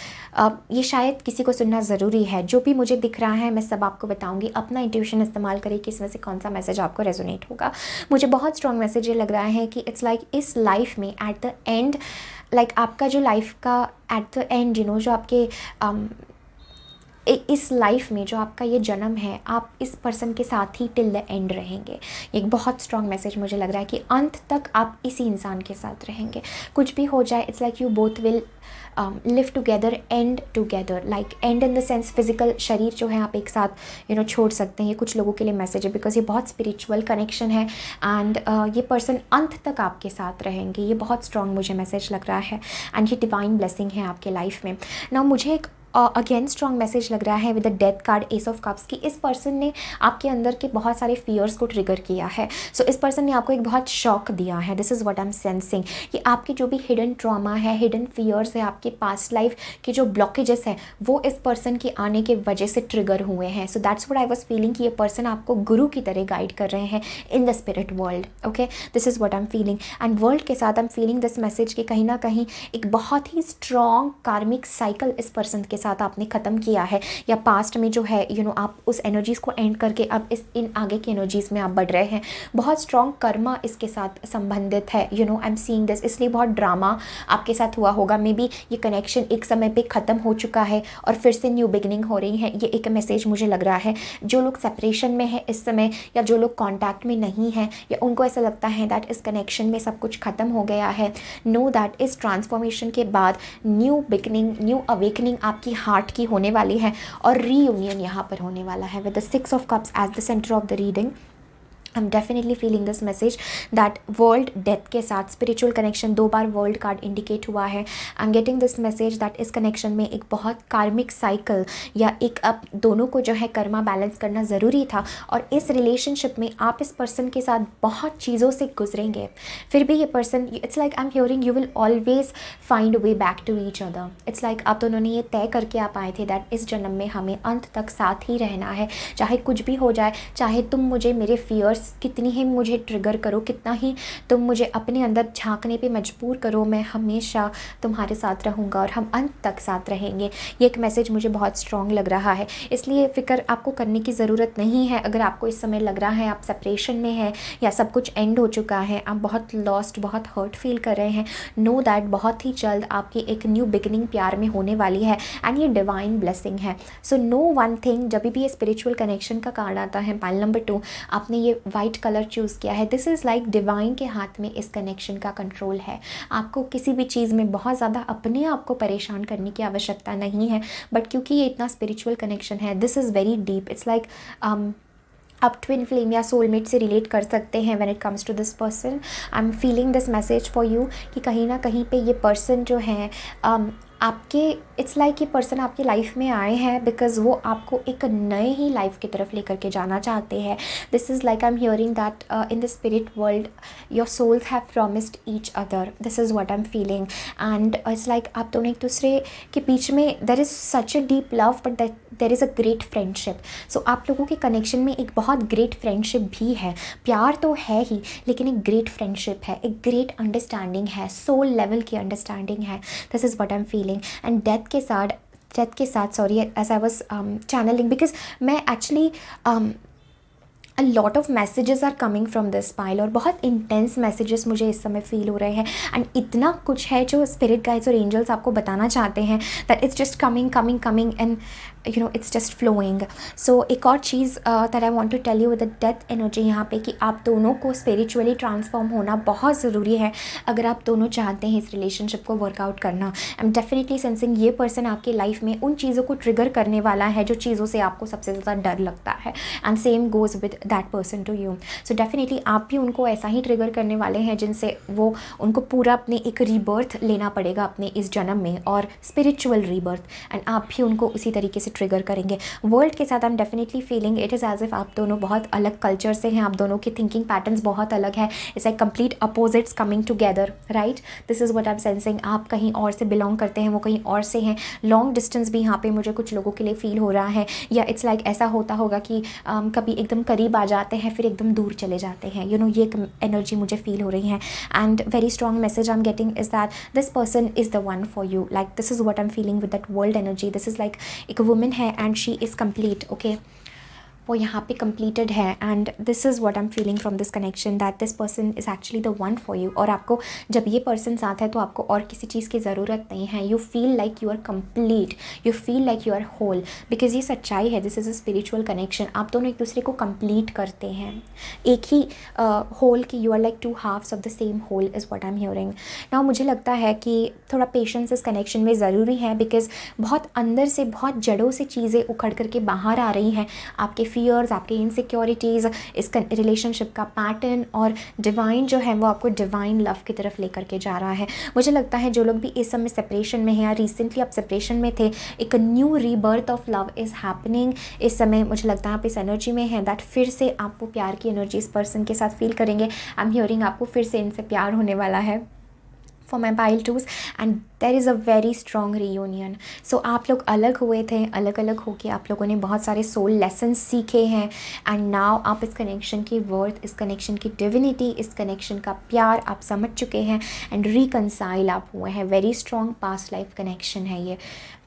ये शायद किसी को सुनना ज़रूरी है। जो भी मुझे दिख रहा है मैं सब आपको बताऊंगी। अपना इंट्यूशन इस्तेमाल करें कि इसमें से कौन सा मैसेज आपको रेजोनेट होगा। मुझे बहुत स्ट्रॉन्ग मैसेज ये लग रहा है कि इट्स लाइक इस लाइफ में एट द एंड, लाइक आपका जो लाइफ का एट द एंड, जो आपके इस लाइफ में जो आपका ये जन्म है, आप इस पर्सन के साथ ही टिल द एंड रहेंगे। एक बहुत स्ट्रॉन्ग मैसेज मुझे लग रहा है कि अंत तक आप इसी इंसान के साथ रहेंगे। कुछ भी हो जाए, it's like you both will live together, and together, like and in the sense physical, शरीर जो है आप एक साथ छोड़ सकते हैं। ये कुछ लोगों के लिए मैसेज है, बिकॉज ये बहुत स्पिरिचुअल कनेक्शन है, एंड ये पर्सन अंत तक आपके साथ रहेंगे। ये बहुत स्ट्रॉन्ग मुझे मैसेज लग रहा है, एंड ये डिवाइन ब्लेसिंग है आपके लाइफ में। ना मुझे एक अगेन स्ट्रॉन्ग मैसेज लग रहा है with the death card, S of cups, कि इस पर्सन ने आपके अंदर के बहुत सारे फियर्स को ट्रिगर किया है। सो इस पर्सन ने आपको एक बहुत शॉक दिया है। This is what I M sensing, कि आपके जो भी हिडन ट्रॉमा है, हिडन फियर्स है, आपके पास्ट लाइफ के जो ब्लॉकेजेस हैं, वो इस पर्सन के आने के वजह से ट्रिगर हुए हैं। So that's what I was feeling, कि ये पर्सन आपको गुरु की तरह गाइड कर रहे हैं in the spirit world. Okay, this is what I am feeling. And world के साथ I am feeling this message कि कहीं ना कहीं एक बहुत ही स्ट्रॉन्ग कार्मिक साइकिल इस पर्सन के साथ आपने ख़त्म किया है, या पास्ट में जो है आप उस एनर्जीज़ को एंड करके अब इन आगे की एनर्जीज़ में आप बढ़ रहे हैं। बहुत स्ट्रॉन्ग कर्मा इसके साथ संबंधित है। आई एम सीइंग दिस, इसलिए बहुत ड्रामा आपके साथ हुआ होगा। मे बी ये कनेक्शन एक समय पे ख़त्म हो चुका है और फिर से न्यू बिगिनिंग हो रही है। ये एक मैसेज मुझे लग रहा है। जो लोग सेपरेशन में है इस समय, या जो लोग कॉन्टैक्ट में नहीं हैं, या उनको ऐसा लगता है दैट इस कनेक्शन में सब कुछ ख़त्म हो गया है, नो दैट इस ट्रांसफॉर्मेशन के बाद न्यू बिगिनिंग, न्यू अवेकनिंग आपकी हार्ट की होने वाली है, और रीयूनियन यहाँ पर होने वाला है with the 6 of cups as the centre of the reading. I'm definitely feeling this message that world death के साथ spiritual connection, 2 बार world card indicate हुआ है। I'm getting this message that इस connection में एक बहुत कार्मिक साइकिल, या एक अब दोनों को जो है कर्मा बैलेंस करना ज़रूरी था, और इस रिलेशनशिप में आप इस पर्सन के साथ बहुत चीज़ों से गुजरेंगे। फिर भी ये person, it's like I am hearing you will always find way back to each other. It's like आप दोनों ने ये तय करके आप आए थे दैट इस जन्म में हमें अंत तक साथ ही रहना है, चाहे कुछ भी हो जाए, चाहे तुम मुझे मेरे फियर्स कितनी ही मुझे ट्रिगर करो, कितना ही तुम मुझे अपने अंदर झांकने पे मजबूर करो, मैं हमेशा तुम्हारे साथ रहूँगा और हम अंत तक साथ रहेंगे। ये एक मैसेज मुझे बहुत स्ट्रॉन्ग लग रहा है। इसलिए फ़िक्र आपको करने की ज़रूरत नहीं है। अगर आपको इस समय लग रहा है आप सेपरेशन में हैं, या सब कुछ एंड हो चुका है, आप बहुत लॉस्ट, बहुत हर्ट फील कर रहे हैं, नो दैट बहुत ही जल्द आपकी एक न्यू बिगिनिंग प्यार में होने वाली है, एंड ये डिवाइन ब्लेसिंग है। सो नो वन थिंग, जब भी ये स्पिरिचुअल कनेक्शन का कार्ड आता है, पाइल नंबर 2, आपने ये वाइट कलर चूज़ किया है। दिस इज़ लाइक डिवाइन के हाथ में इस कनेक्शन का कंट्रोल है। आपको किसी भी चीज़ में बहुत ज़्यादा अपने आप को परेशान करने की आवश्यकता नहीं है, बट क्योंकि ये इतना स्पिरिचुअल कनेक्शन है, this is very deep. It's like आप ट्विन फ्लेम या सोलमेट से रिलेट कर सकते हैं when it comes to this person. I am feeling this message for you, कि कहीं ना कहीं पे ये पर्सन जो है आपके इट्स लाइक ये पर्सन आपकी लाइफ में आए हैं बिकॉज वो आपको एक नए ही लाइफ की तरफ लेकर के जाना चाहते हैं. This is like I am hearing that in the spirit world your souls have promised each other. This is what I am feeling. And it's like आप दोनों एक दूसरे के बीच में there is such a deep love but there is a great friendship. So आप लोगों के कनेक्शन में एक बहुत ग्रेट फ्रेंडशिप भी है. प्यार तो है ही, लेकिन एक ग्रेट फ्रेंडशिप है, एक ग्रेट अंडरस्टैंडिंग है, सोल लेवल की अंडरस्टैंडिंग है. This is what I am feeling. And death के साथ sorry as I was channelling because मैं actually a lot of messages are coming from this pile और बहुत इंटेंस मैसेजेस मुझे इस समय फील हो रहे हैं. एंड इतना कुछ है जो स्पिरिट गाइड्स और एंजल्स आपको बताना चाहते हैं that it's just coming and you know it's just flowing. So एक और चीज़ that I want to tell you with the death energy यहाँ पे कि आप दोनों को स्पिरिचुअली ट्रांसफॉर्म होना बहुत ज़रूरी है अगर आप दोनों चाहते हैं इस रिलेशनशिप को वर्कआउट करना. आई एम डेफिनेटली सेंसिंग ये पर्सन आपकी लाइफ में उन चीज़ों को ट्रिगर करने वाला है जो चीज़ों से आपको सबसे ज़्यादा डर लगता है. And same goes with that person to you. So definitely आप भी उनको ऐसा ही ट्रिगर करने वाले हैं जिनसे वो उनको पूरा अपने एक रीबर्थ लेना पड़ेगा अपने इस जन्म में और स्पिरिचुअल रीबर्थ. एंड आप भी उनको उसी तरीके से ट्रिगर करेंगे. वर्ल्ड के साथ I am definitely feeling it is as if आप दोनों बहुत अलग कल्चर से हैं. आप दोनों के थिंकिंग पैटर्न्स बहुत अलग है. It's like complete opposites coming together, right. This is what I M sensing. आप कहीं और से बिलोंग करते हैं, वो कहीं और से हैं. लॉन्ग डिस्टेंस भी यहाँ पे मुझे कुछ लोगों के लिए फील हो रहा है. या इट्स लाइक ऐसा होता होगा कि कभी एकदम करीब आ जाते हैं फिर एकदम दूर चले जाते हैं. यू नो ये एनर्जी मुझे फील हो रही है. And very strong message I am getting is that this person is the one for you. Like this is what I am feeling with that world energy. This is like एक वुमेन है and she is complete. Okay, वो यहाँ पे completed है. And this is what I am feeling from this connection that this person is actually the one for you. और आपको जब ये पर्सन साथ है तो आपको और किसी चीज़ की ज़रूरत नहीं है. You feel like you are complete, you feel like you are whole because ये सच्चाई है. This is a spiritual connection. आप दोनों एक दूसरे को कंप्लीट करते हैं, एक ही होल की. You are like two halves of the same whole is what I am hearing. Now मुझे लगता है कि थोड़ा पेशेंस इस कनेक्शन में ज़रूरी है बिकॉज बहुत अंदर से बहुत जड़ों से चीज़ें उखड़ करके बाहर आ रही हैं. आपके फियर्स, आपके इनसिक्योरिटीज़, इस रिलेशनशिप का पैटर्न और डिवाइन जो है वो आपको डिवाइन लव की तरफ लेकर के जा रहा है. मुझे लगता है जो लोग भी इस समय सेपरेशन में हैं या रिसेंटली आप सेपरेशन में थे, एक new rebirth of love is happening इस समय. मुझे लगता है आप इस एनर्जी में हैं दैट फिर से आप वो प्यार की एनर्जी इस पर्सन के साथ फील करेंगे. आई एम हियरिंग आपको फिर से इनसे प्यार होने वाला है for my pile twos and there is a very strong reunion. So आप लोग अलग हुए थे, अलग अलग होके आप लोगों ने बहुत सारे सोल लेसन्स सीखे हैं. एंड नाउ आप इस कनेक्शन की वर्थ, इस कनेक्शन की डिविनिटी, इस कनेक्शन का प्यार आप समझ चुके हैं एंड रिकनसाइल आप हुए हैं. Very strong past life connection है ये.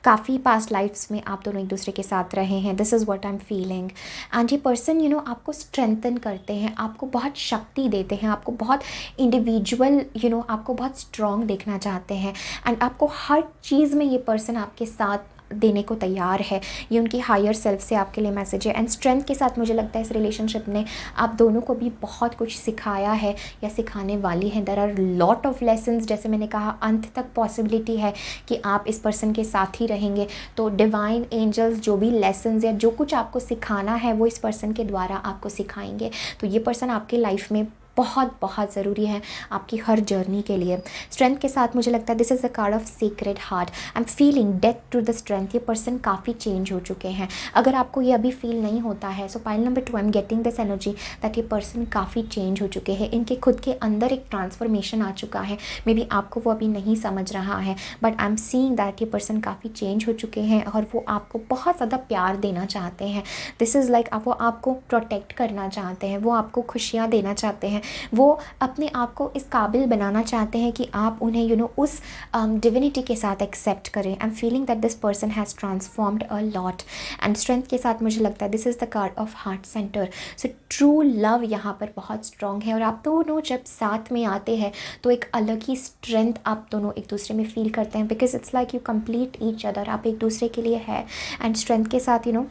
काफ़ी पास्ट लाइफ्स में आप दोनों एक दूसरे के साथ रहे हैं. This is what I am feeling. And ये पर्सन यू नो आपको स्ट्रेंथन करते हैं, आपको बहुत शक्ति देते हैं, आपको बहुत इंडिविजुअल यू नो आपको बहुत स्ट्रॉन्ग देखना चाहते हैं. एंड आपको हर चीज़ में ये पर्सन आपके साथ देने को तैयार है. ये उनकी हायर सेल्फ से आपके लिए मैसेज है. एंड स्ट्रेंथ के साथ मुझे लगता है इस रिलेशनशिप ने आप दोनों को भी बहुत कुछ सिखाया है या सिखाने वाली है. There are lot of lessons. जैसे मैंने कहा अंत तक पॉसिबिलिटी है कि आप इस पर्सन के साथ ही रहेंगे. तो डिवाइन एंजल्स जो भी लेसन्स या जो कुछ आपको सिखाना है वो इस पर्सन के द्वारा आपको सिखाएंगे. तो ये पर्सन आपकी लाइफ में बहुत बहुत ज़रूरी है आपकी हर जर्नी के लिए. स्ट्रेंथ के साथ मुझे लगता है this is the card of secret heart. I am feeling death to the strength. ये पर्सन काफ़ी चेंज हो चुके हैं. अगर आपको ये अभी फील नहीं होता है so pile number 2 I am getting this energy that ये पर्सन काफ़ी चेंज हो चुके हैं. इनके खुद के अंदर एक ट्रांसफॉर्मेशन आ चुका है. मे बी आपको वो अभी नहीं समझ रहा है but I am seeing that ये पर्सन काफ़ी चेंज हो चुके हैं और वो आपको बहुत ज़्यादा प्यार देना चाहते हैं. दिस इज़ लाइक वो आपको प्रोटेक्ट करना चाहते हैं, वो आपको खुशियाँ देना चाहते हैं, वो अपने आप को इस काबिल बनाना चाहते हैं कि आप उन्हें यू नो उस डिविनिटी के साथ एक्सेप्ट करें. आई am feeling that this person has transformed a lot. And strength के साथ मुझे लगता है this is the card of heart centre. So true love यहाँ पर बहुत स्ट्रॉन्ग है और आप दोनों जब साथ में आते हैं तो एक अलग ही स्ट्रेंथ आप दोनों एक दूसरे में फील करते हैं because it's like you complete each other. आप एक दूसरे के लिए है. एंड स्ट्रेंथ के साथ you know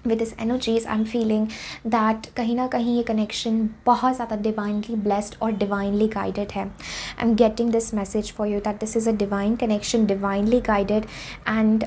with this energies I'm feeling that कहीं ना कहीं ये connection बहुत ज़्यादा divinely blessed और divinely guided है. I'm getting this message for you that this is a divine connection, divinely guided and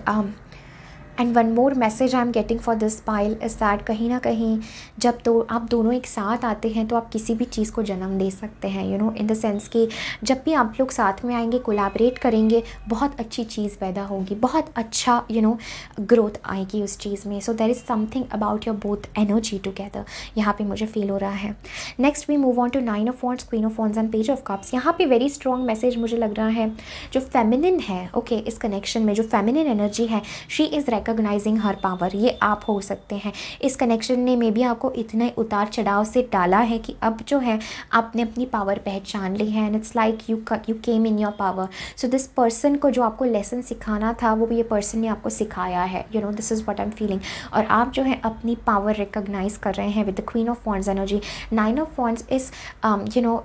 and one more message I am getting for this pile is that कहीं ना कहीं जब तो आप दोनों एक साथ आते हैं तो आप किसी भी चीज़ को जन्म दे सकते हैं, you no, in the sense कि जब भी आप लोग साथ में आएंगे, कोलैबोरेट करेंगे, बहुत अच्छी चीज़ पैदा होगी, बहुत अच्छा ग्रोथ आएगी उस चीज़ में. So there is something about your both energy together, यहाँ पे मुझे फील हो रहा है. Next we move on to 9 of wands, queen of wands and page of cups. यहाँ पे वेरी स्ट्रॉन्ग मैसेज मुझे लग रहा है, जो फेमिनिन है, ओके, इस कनेक्शन में जो फेमिनिन एनर्जी है, she is recognising her power. ये आप हो सकते हैं. इस कनेक्शन ने मे बी आपको इतने उतार चढ़ाव से डाला है कि अब जो है आपने अपनी पावर पहचान ली है, and it's like you came in your power. So this person को जो आपको लेसन सिखाना था वो ये पर्सन ने आपको सिखाया है, you know, this is what I am feeling. और आप जो है अपनी पावर रिकॉग्नाइज कर रहे हैं with the queen of wands energy. 9 of wands इस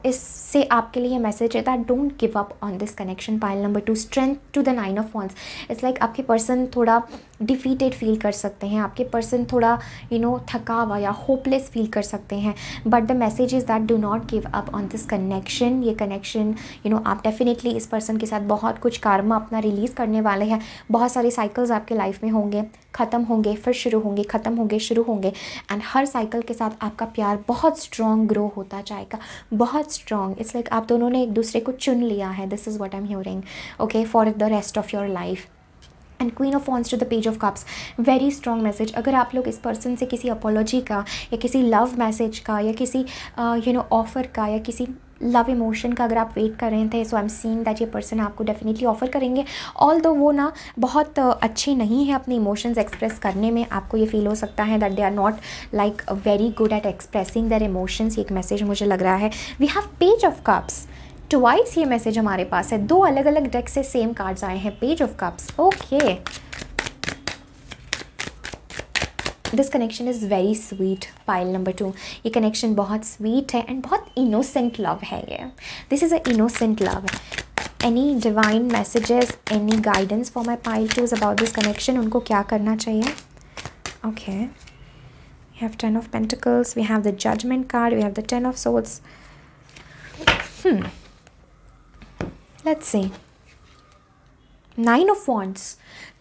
इससे आपके लिए मैसेज है that don't give up on this connection. Pile number 2, strength to the 9 of wands. It's like आपके पर्सन थोड़ा डिफीटेड फील कर सकते हैं, आपके पर्सन थोड़ा थका हुआ या होपलेस फील कर सकते हैं, but the message is that do not give up on this connection. ये कनेक्शन आप डेफिनेटली इस पर्सन के साथ बहुत कुछ कार्मा अपना रिलीज़ करने वाले हैं. बहुत सारे साइकिल्स आपके लाइफ में होंगे, ख़त्म होंगे, फिर शुरू होंगे, ख़त्म होंगे, शुरू होंगे, एंड हर साइकिल के साथ आपका प्यार बहुत स्ट्रॉन्ग ग्रो होता जाएगा, बहुत स्ट्रॉन्ग. इट्स लाइक आप दोनों ने एक दूसरे को चुन लिया है. This is what I am hearing, okay, for the rest of your life. And queen of wands to the page of cups, very strong message. अगर आप लोग इस पर्सन से किसी अपॉलॉजी का या किसी लव मैसेज का या किसी ऑफ़र का या किसी लव इमोशन का अगर आप वेट कर रहे थे, सो आई एम सीइंग दैट ये पर्सन आपको डेफिनेटली ऑफर करेंगे. ऑल दो वो ना बहुत अच्छे नहीं है अपने इमोशंस एक्सप्रेस करने में. आपको ये फील हो सकता है that they are not like very good at expressing their emotions. एक मैसेज मुझे लग रहा है. We have page of cups twice. ये मैसेज हमारे पास है, दो अलग अलग डेक से सेम कार्ड्स आए हैं. Page of cups, okay. This connection is very sweet. Pile number 2, ये कनेक्शन बहुत स्वीट है एंड बहुत इनोसेंट लव है. ये this is a innocent love. Any divine messages, any guidance for my pile 2s about this connection. उनको क्या करना चाहिए? Okay, we have 10 of pentacles, we have the judgement card, we have the 10 of swords. Let's see. 9 of Wands.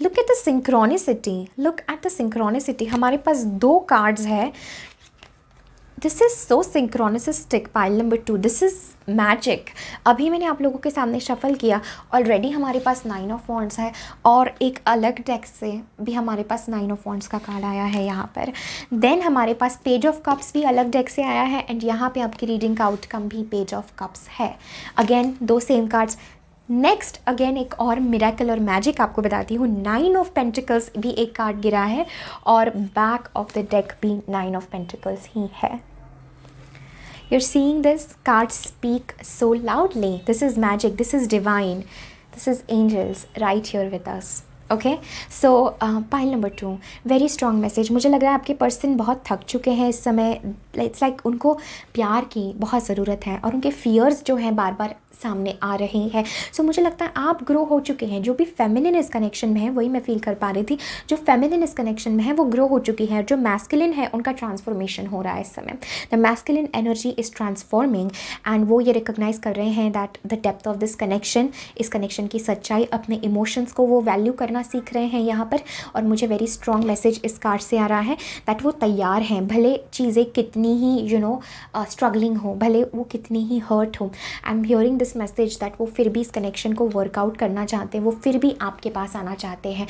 Look at the synchronicity. Look at the synchronicity. हमारे पास 2 कार्ड्स है. This is so synchronistic. Pile number 2, this is magic. अभी मैंने आप लोगों के सामने शफल किया, ऑलरेडी हमारे पास 9 ऑफ वॉन्ड्स है और एक अलग डेक से भी हमारे पास 9 ऑफ वॉन्ड्स का कार्ड आया है यहाँ पर. देन हमारे पास पेज ऑफ कप्स भी अलग डेक से आया है एंड यहाँ पे आपकी रीडिंग का आउटकम भी पेज ऑफ कप्स है. Again 2 same cards. Next again एक और मिरेकल और मैजिक आपको बताती हूँ. 9 ऑफ पेंटिकल्स भी एक कार्ड गिरा है और बैक ऑफ द डेक भी 9 ऑफ पेंटिकल्स ही है. You're seeing this card speak so loudly. This is magic. This is divine. This is angels right here with us. Okay, so pile number 2, very strong message. मुझे लग रहा है आपके पर्सन बहुत थक चुके हैं इस समय. इट्स लाइक उनको प्यार की बहुत ज़रूरत है और उनके फियर्स जो हैं बार बार सामने आ रहे हैं. सो मुझे लगता है आप ग्रो हो चुके हैं. जो भी फेमिनिन इस कनेक्शन में है वही मैं फील कर पा रही थी. जो फेमिनिन इस कनेक्शन में है वो ग्रो हो चुकी है. जो मैस्कुलिन है उनका ट्रांसफॉर्मेशन हो रहा है इस समय. The masculine energy is transforming and वो ये रिकोगनाइज़ कर रहे हैं that the depth of this connection, इस कनेक्शन की सच्चाई, अपने इमोशंस को वो वैल्यू करना सीख रहे हैं यहाँ पर. और मुझे वेरी स्ट्रॉन्ग मैसेज इस कार्ड से आ रहा है दैट वो तैयार हैं, भले चीज़ें कितनी ही स्ट्रगलिंग हो, भले वो कितनी ही हर्ट हो. आई am hearing this message that वो फिर भी इस कनेक्शन को वर्कआउट करना चाहते हैं, वो फिर भी आपके पास आना चाहते हैं.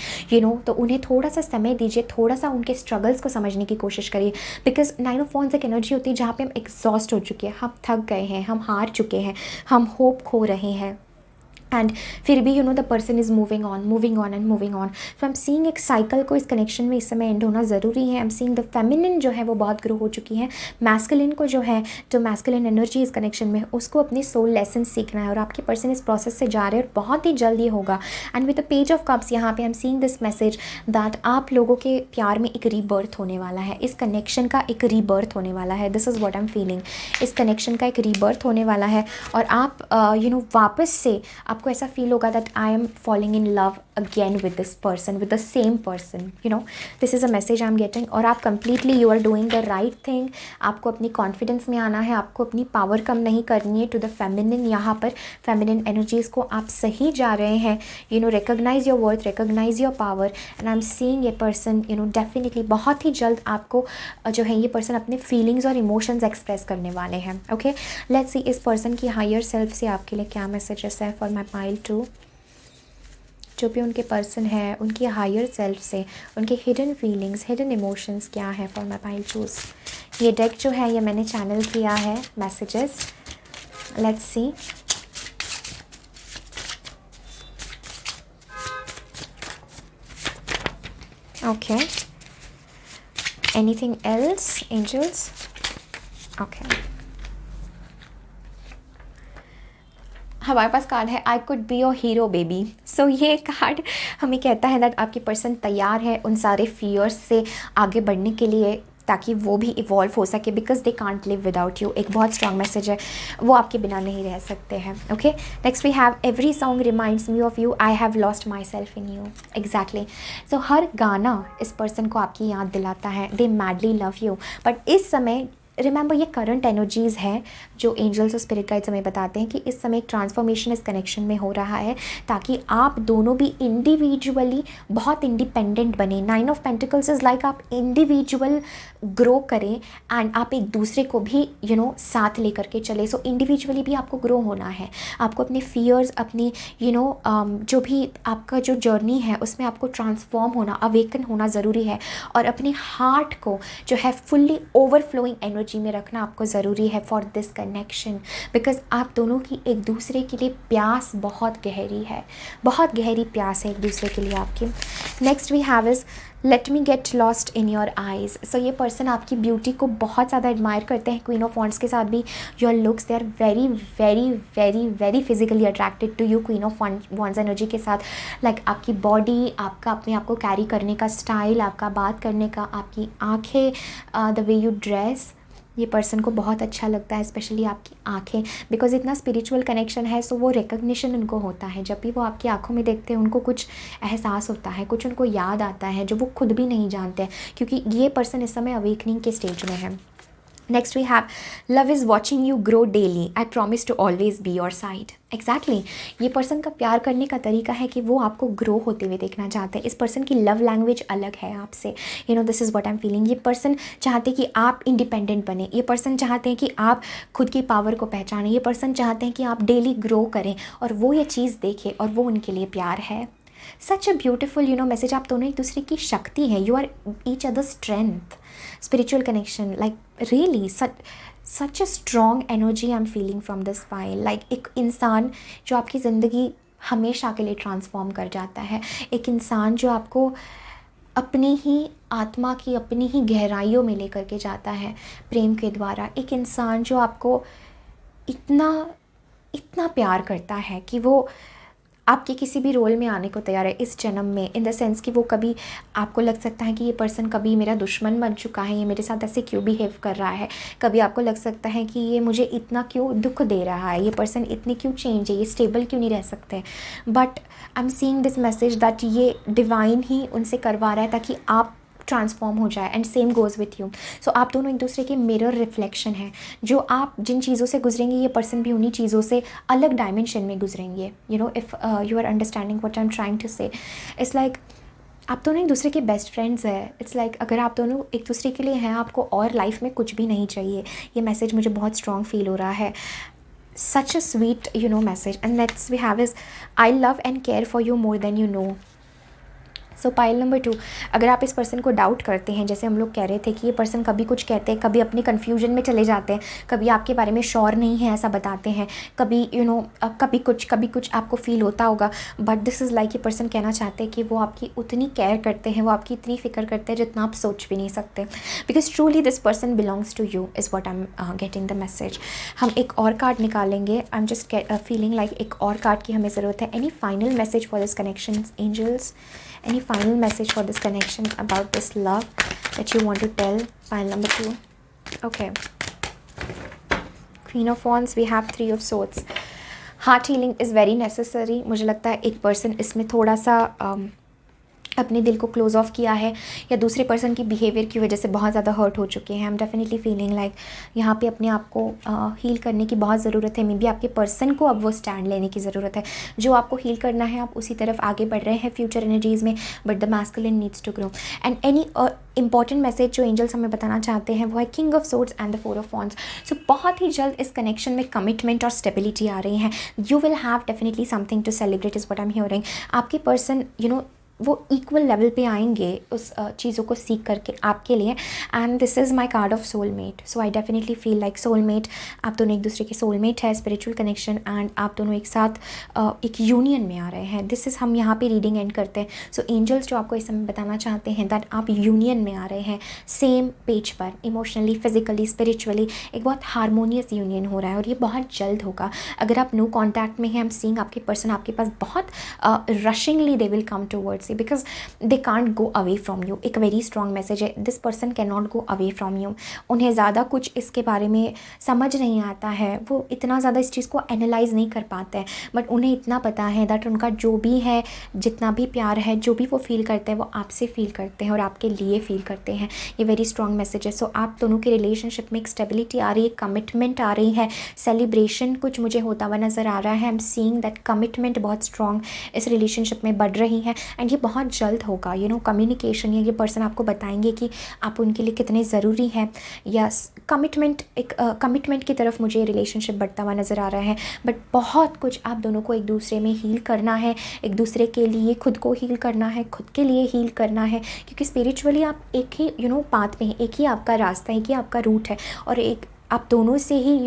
तो उन्हें थोड़ा सा समय दीजिए, थोड़ा सा उनके स्ट्रगल्स को समझने की कोशिश करिए. बिकॉज 9 ऑफ वॉन्ड्स एक एनर्जी होती है जहाँ पे हम एग्जॉस्ट हो चुके हैं, हम थक गए हैं, हम हार चुके हैं, हम होप खो रहे हैं. एंड फिर भी the person is moving on and moving on. So I am seeing एक साइकिल को इस कनेक्शन में इस समय एंड होना ज़रूरी है. I am seeing the feminine जो है वो बहुत ग्रो हो चुकी है. मैस्कुलिन को जो मैस्कुलिन एनर्जी इस कनेक्शन में उसको अपने सोल लेसन सीखना है और आपके पर्सन इस प्रोसेस से जा रहे हैं और बहुत ही जल्दी होगा. And with the page of cups यहाँ पे आई am seeing this message that आप लोगों के प्यार में एक रीबर्थ होने वाला है. इस कनेक्शन का एक रीबर्थ होने वाला है. This is what I am feeling. इस कनेक्शन का एक रीबर्थ होने वाला है और आप वापस से आपको ऐसा फील होगा that I M falling in love again with this person, with the same person, you know, this is a message I'm getting. और आप completely you are doing the right thing. आपको अपनी confidence में आना है, आपको अपनी power कम नहीं करनी है to the feminine. यहाँ पर feminine energies को आप सही जा रहे हैं, you know, recognize your worth, recognize your power, and I'm seeing a person, you know, definitely बहुत ही जल्द आपको जो है ये person अपने feelings और emotions express करने वाले हैं. Okay, let's see इस person की higher self से आपके लिए क्या messages है for my pile 2. जो भी उनके पर्सन है, उनकी हायर सेल्फ से उनके हिडन फीलिंग्स, हिडन इमोशंस क्या है फॉर माई पाइल चूज. ये डेक जो है ये मैंने चैनल किया है messages. Let's see. Okay, anything else angels. Okay, हमारे पास कार्ड है I could be your hero baby. So ये कार्ड हमें कहता है दैट आपकी पर्सन तैयार है उन सारे फियर्स से आगे बढ़ने के लिए ताकि वो भी इवॉल्व हो सके, because they can't live without you. एक बहुत स्ट्रॉन्ग मैसेज है, वो आपके बिना नहीं रह सकते हैं. Okay, next we have every song reminds me of you, I have lost myself in you. Exactly. So हर गाना इस पर्सन को आपकी याद दिलाता है, they madly love you. But इस समय रिमेंबर ये करंट एनर्जीज़ हैं जो एंजल्स और स्पिरिट गाइड्स हमें बताते हैं कि इस समय एक ट्रांसफॉर्मेशन इस कनेक्शन में हो रहा है ताकि आप दोनों भी इंडिविजुअली बहुत इंडिपेंडेंट बने. 9 ऑफ पेंटिकल्स इज़ लाइक आप इंडिविजुअल ग्रो करें एंड आप एक दूसरे को भी यू नो साथ लेकर के चले. सो इंडिविजुअली भी आपको ग्रो होना है, आपको अपने फियर्स, अपनी यू नो जो भी आपका जो जर्नी है उसमें आपको ट्रांसफॉर्म होना, अवेकन होना ज़रूरी है. और अपने हार्ट को जो है फुल्ली ओवरफ्लोइंग एनर्जी में रखना आपको ज़रूरी है फॉर दिस कनेक्शन, बिकॉज आप दोनों की एक दूसरे के लिए प्यास बहुत गहरी है, बहुत गहरी प्यास है एक दूसरे के लिए आपकी. Next we have is let me get lost in your eyes. So ये पर्सन आपकी ब्यूटी को बहुत ज़्यादा एडमायर करते हैं. क्वीन ऑफ वॉन्ड्स के साथ भी your looks they are very very very very physically attracted to you. Queen of wands energy के साथ लाइक आपकी बॉडी, आपका अपने आप को कैरी करने का स्टाइल, आपका बात करने का, आपकी आँखें, द वे यू ड्रेस, ये पर्सन को बहुत अच्छा लगता है, स्पेशली आपकी आंखें, बिकॉज इतना स्पिरिचुअल कनेक्शन है. सो वो रिकग्निशन उनको होता है जब भी वो आपकी आंखों में देखते हैं, उनको कुछ एहसास होता है, कुछ उनको याद आता है जो वो खुद भी नहीं जानते हैं, क्योंकि ये पर्सन इस समय अवेकनिंग के स्टेज में है. Next we have love is watching you grow daily, I promise to always be your side. Exactly. ये पर्सन का प्यार करने का तरीका है कि वो आपको ग्रो होते हुए देखना चाहते हैं. इस पर्सन की लव लैंग्वेज अलग है आपसे. You know this is what I am feeling. ये पर्सन चाहते हैं कि आप इंडिपेंडेंट बने. ये पर्सन चाहते हैं कि आप खुद की पावर को पहचानें. ये पर्सन चाहते हैं कि आप डेली ग्रो करें और वो ये चीज़ देखें और वो उनके लिए प्यार है. Such a beautiful you know message. आप दोनों एक दूसरे की शक्ति है. You are each other strength. Spiritual connection like really such a strong energy I am feeling from this file. Like एक इंसान जो आपकी ज़िंदगी हमेशा के लिए ट्रांसफॉर्म कर जाता है. एक इंसान जो आपको अपनी ही आत्मा की, अपनी ही गहराइयों में लेकर के जाता है प्रेम के द्वारा. एक इंसान जो आपको इतना इतना प्यार करता है कि वो आपके किसी भी रोल में आने को तैयार है इस जन्म में. इन द सेंस कि वो कभी आपको लग सकता है कि ये पर्सन कभी मेरा दुश्मन बन चुका है, ये मेरे साथ ऐसे क्यों बिहेव कर रहा है. कभी आपको लग सकता है कि ये मुझे इतना क्यों दुख दे रहा है, ये पर्सन इतनी क्यों चेंज है, ये स्टेबल क्यों नहीं रह सकते. But I am seeing this message that ये डिवाइन ही उनसे करवा रहा है ताकि आप ट्रांसफॉर्म हो जाए. And same goes with you. So आप दोनों एक दूसरे के मिरर रिफ्लेक्शन हैं. जो आप जिन चीज़ों से गुजरेंगे ये पर्सन भी उन्हीं चीज़ों से अलग डायमेंशन में गुजरेंगे. You know if you are understanding what I am trying to say. It's like आप दोनों एक दूसरे के बेस्ट फ्रेंड्स हैं. इट्स लाइक अगर आप दोनों एक दूसरे के लिए हैं, आपको और लाइफ में कुछ भी नहीं चाहिए. ये मैसेज मुझे बहुत स्ट्रॉन्ग फील हो रहा है. Such a sweet you know message. And next we have is I love and care for you more than you know. So pile number 2, अगर आप इस पर्सन को डाउट करते हैं, जैसे हम लोग कह रहे थे कि ये पर्सन कभी कुछ कहते हैं, कभी अपनी कन्फ्यूजन में चले जाते हैं, कभी आपके बारे में श्योर नहीं है ऐसा बताते हैं, कभी यू नो कभी कुछ आपको फील होता होगा. बट दिस इज़ लाइक ये पर्सन कहना चाहते हैं कि वो आपकी उतनी केयर करते हैं, वो आपकी इतनी फ़िक्र करते हैं जितना आप सोच भी नहीं सकते. Because truly this person belongs to you is what I am getting the message. हम एक और कार्ड निकालेंगे. I am just feeling like एक और कार्ड की हमें ज़रूरत है. Any final message for this connection angels? Any final message for this connection about this love that you want to tell? File number 2. Okay. Queen of Wands, we have 3 of Swords. Heart healing is very necessary. मुझे लगता है एक पर्सन इसमें थोड़ा सा अपने दिल को क्लोज़ ऑफ किया है या दूसरे पर्सन की बिहेवियर की वजह से बहुत ज़्यादा हर्ट हो चुके हैं। I am definitely feeling like यहाँ पे अपने आप को हील करने की बहुत ज़रूरत है। मे बी आपके पर्सन को अब वो स्टैंड लेने की ज़रूरत है। जो आपको हील करना है आप उसी तरफ आगे बढ़ रहे हैं फ्यूचर एनर्जीज़ में, but the masculine needs to grow. And any important message जो एंजल्स हमें बताना चाहते हैं वो है king of swords and the four of wands. So बहुत ही जल्द इस कनेक्शन में कमिटमेंट और स्टेबिलिटी आ रही है। You will have definitely something to celebrate is what I am hearing. आपके पर्सन वो इक्वल लेवल पे आएंगे उस चीज़ों को सीख करके आपके लिए। And this is my card of soulmate. So I definitely feel like soulmate, आप दोनों एक दूसरे के सोलमेट है, स्पिरिचुअल कनेक्शन, एंड आप दोनों एक साथ एक यूनियन में आ रहे हैं। दिस इज़, हम यहाँ पे रीडिंग एंड करते हैं। सो एंजल्स जो आपको इस समय बताना चाहते हैं दैट आप यूनियन में आ रहे हैं, सेम पेज पर, इमोशनली, फिजिकली, स्पिरिचुअली एक बहुत हारमोनियस यूनियन हो रहा है और ये बहुत जल्द होगा। अगर आप नो कॉन्टैक्ट में हैं, आई एम सीइंग आपके पर्सन आपके पास बहुत rushingly they will come towards you because they can't go away from you. एक वेरी स्ट्रॉन्ग मैसेज है, this person cannot go away from you. उन्हें ज़्यादा कुछ इसके बारे में समझ नहीं आता है, वो इतना ज़्यादा इस चीज़ को एनालाइज नहीं कर पाते हैं, बट उन्हें इतना पता है दैट उनका जो भी है, जितना भी प्यार है, जो भी वो फील करते हैं वो आपसे फील करते हैं और आपके लिए फील करते हैं। ये वेरी स्ट्रॉन्ग मैसेज है। सो आप दोनों के रिलेशनशिप में एक स्टेबिलिटी आ रही है, कमिटमेंट आ रही है, सेलिब्रेशन कुछ मुझे होता हुआ नज़र आ रहा है। I am seeing that commitment बहुत स्ट्रॉन्ग इस रिलेशनशिप में बढ़ रही है एंड ये बहुत जल्द होगा। कम्युनिकेशन, या ये पर्सन आपको बताएंगे कि आप उनके लिए कितने ज़रूरी हैं, या कमिटमेंट, एक कमिटमेंट की तरफ मुझे रिलेशनशिप बढ़ता हुआ नज़र आ रहा है। बट बहुत कुछ आप दोनों को एक दूसरे में हील करना है, एक दूसरे के लिए खुद को हील करना है, खुद के लिए हील करना है, क्योंकि स्पिरिचुअली आप एक ही पाथ में हैं, एक ही आपका रास्ता है, एक ही आपका रूट है, और एक आप दोनों से ही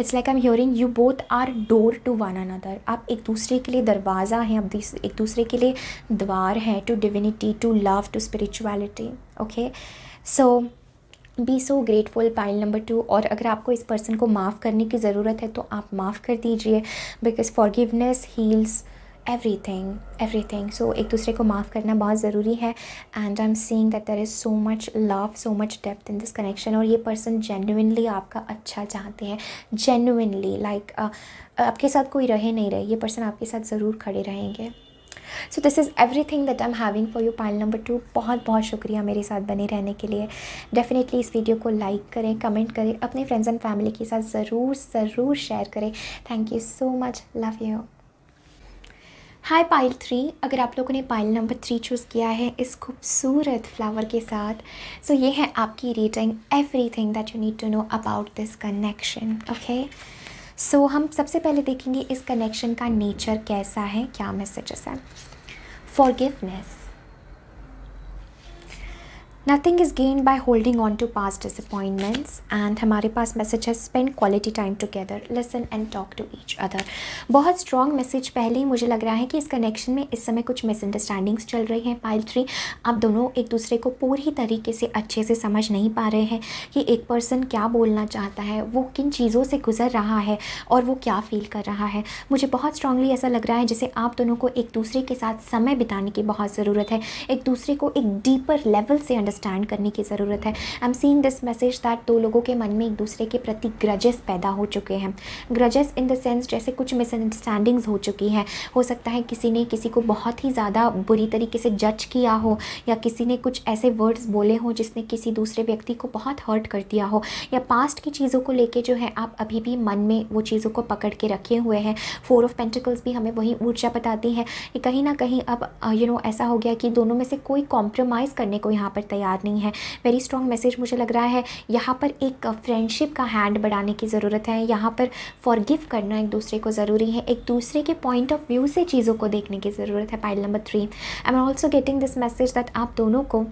it's like I am hearing you both are door to one another. आप एक दूसरे के लिए दरवाज़ा हैं, आप एक दूसरे के लिए द्वार हैं to divinity, to love, to spirituality. Okay, so be so grateful, pile number 2। और अगर आपको इस पर्सन को माफ़ करने की ज़रूरत है तो आप माफ़ कर दीजिए, because forgiveness heals everything. So एक दूसरे को माफ़ करना बहुत ज़रूरी है। And I am seeing that there is so much love, so much depth in this connection. और ये पर्सन जेन्युइनली आपका अच्छा चाहते हैं, जेन्युइनली लाइक आपके साथ कोई रहे नहीं रहे, ये पर्सन आपके साथ ज़रूर खड़े रहेंगे। सो this is everything that I am having for you, pile number 2। बहुत बहुत शुक्रिया मेरे साथ बने रहने के लिए। डेफिनेटली इस वीडियो को लाइक करें, कमेंट करें, अपने फ्रेंड्स एंड फैमिली के साथ ज़रूर शेयर करें। Thank you so much, love you. Hi pile 3, अगर आप लोगों ने पाइल नंबर 3 चूज़ किया है इस खूबसूरत फ्लावर के साथ, सो ये है आपकी reading, everything that you need to know about this connection. Okay, so हम सबसे पहले देखेंगे इस कनेक्शन का नेचर कैसा है, क्या मैसेजेस है। Forgiveness, nothing is gain by holding on to past disappointments. And हमारे पास मैसेज है spend quality time together, listen and talk to each other. बहुत स्ट्रॉन्ग मैसेज। पहले ही मुझे लग रहा है कि इस कनेक्शन में इस समय कुछ मिसअंडरस्टैंडिंग्स चल रही हैं। पाइल 3, आप दोनों एक दूसरे को पूरी तरीके से अच्छे से समझ नहीं पा रहे हैं कि एक पर्सन क्या बोलना चाहता है, वो किन चीज़ों से गुजर रहा है और वो क्या फील कर रहा है। मुझे बहुत स्ट्रांगली ऐसा लग रहा है जैसे आप दोनों को एक दूसरे के साथ समय बिताने की बहुत ज़रूरत है, एक दूसरे को एक डीपर लेवल से अंडरस्टैंड करने की ज़रूरत है। I am seeing this message that दो लोगों के मन में एक दूसरे के प्रति ग्रजेस पैदा हो चुके हैं। ग्रजेस इन द सेंस जैसे कुछ मिसअंडरस्टैंडिंग्स हो चुकी हैं। हो सकता है किसी ने किसी को बहुत ही ज़्यादा बुरी तरीके से जज किया हो, या किसी ने कुछ ऐसे वर्ड्स बोले हो जिसने किसी दूसरे व्यक्ति को बहुत हर्ट कर दिया हो, या पास्ट की चीज़ों को लेके जो है आप अभी भी मन में वो चीज़ों को पकड़ के रखे हुए हैं। 4 ऑफ पेंटिकल्स भी हमें वही ऊर्जा बताती है कि कहीं ना कहीं अब ऐसा हो गया कि दोनों में से कोई कॉम्प्रोमाइज़ करने को यहाँ पर तैयार नहीं है। वेरी स्ट्रॉन्ग मैसेज मुझे लग रहा है। यहाँ पर एक फ्रेंडशिप का हैंड बढ़ाने की ज़रूरत है, यहाँ पर फॉरगिव करना एक दूसरे को ज़रूरी है, एक दूसरे के पॉइंट ऑफ व्यू से चीज़ों को देखने की ज़रूरत है। Pile number 3, I am also getting this message that आप दोनों को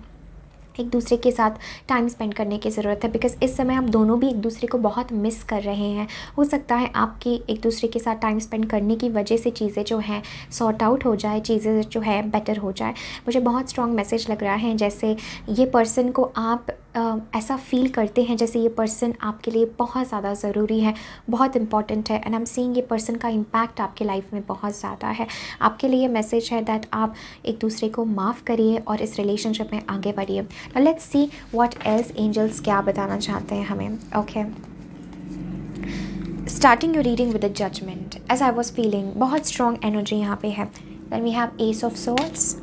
एक दूसरे के साथ टाइम स्पेंड करने की ज़रूरत है, बिकॉज इस समय आप दोनों भी एक दूसरे को बहुत मिस कर रहे हैं। हो सकता है आपकी एक दूसरे के साथ टाइम स्पेंड करने की वजह से चीज़ें जो हैं सॉर्ट आउट हो जाए, चीज़ें जो है बेटर हो जाए। मुझे बहुत स्ट्रॉन्ग मैसेज लग रहा है जैसे ये पर्सन को आप ऐसा फील करते हैं जैसे ये पर्सन आपके लिए बहुत ज़्यादा ज़रूरी है, बहुत इंपॉर्टेंट है। एंड आई एम सीइंग ये पर्सन का इम्पैक्ट आपके लाइफ में बहुत ज़्यादा है। आपके लिए मैसेज है दैट आप एक दूसरे को माफ़ करिए और इस रिलेशनशिप में आगे बढ़िए। Let's see what else angels क्या बताना चाहते हैं हमें। Okay, starting your reading with the judgement as I was feeling, बहुत स्ट्रॉन्ग एनर्जी यहाँ पे है. Then we have ace of swords,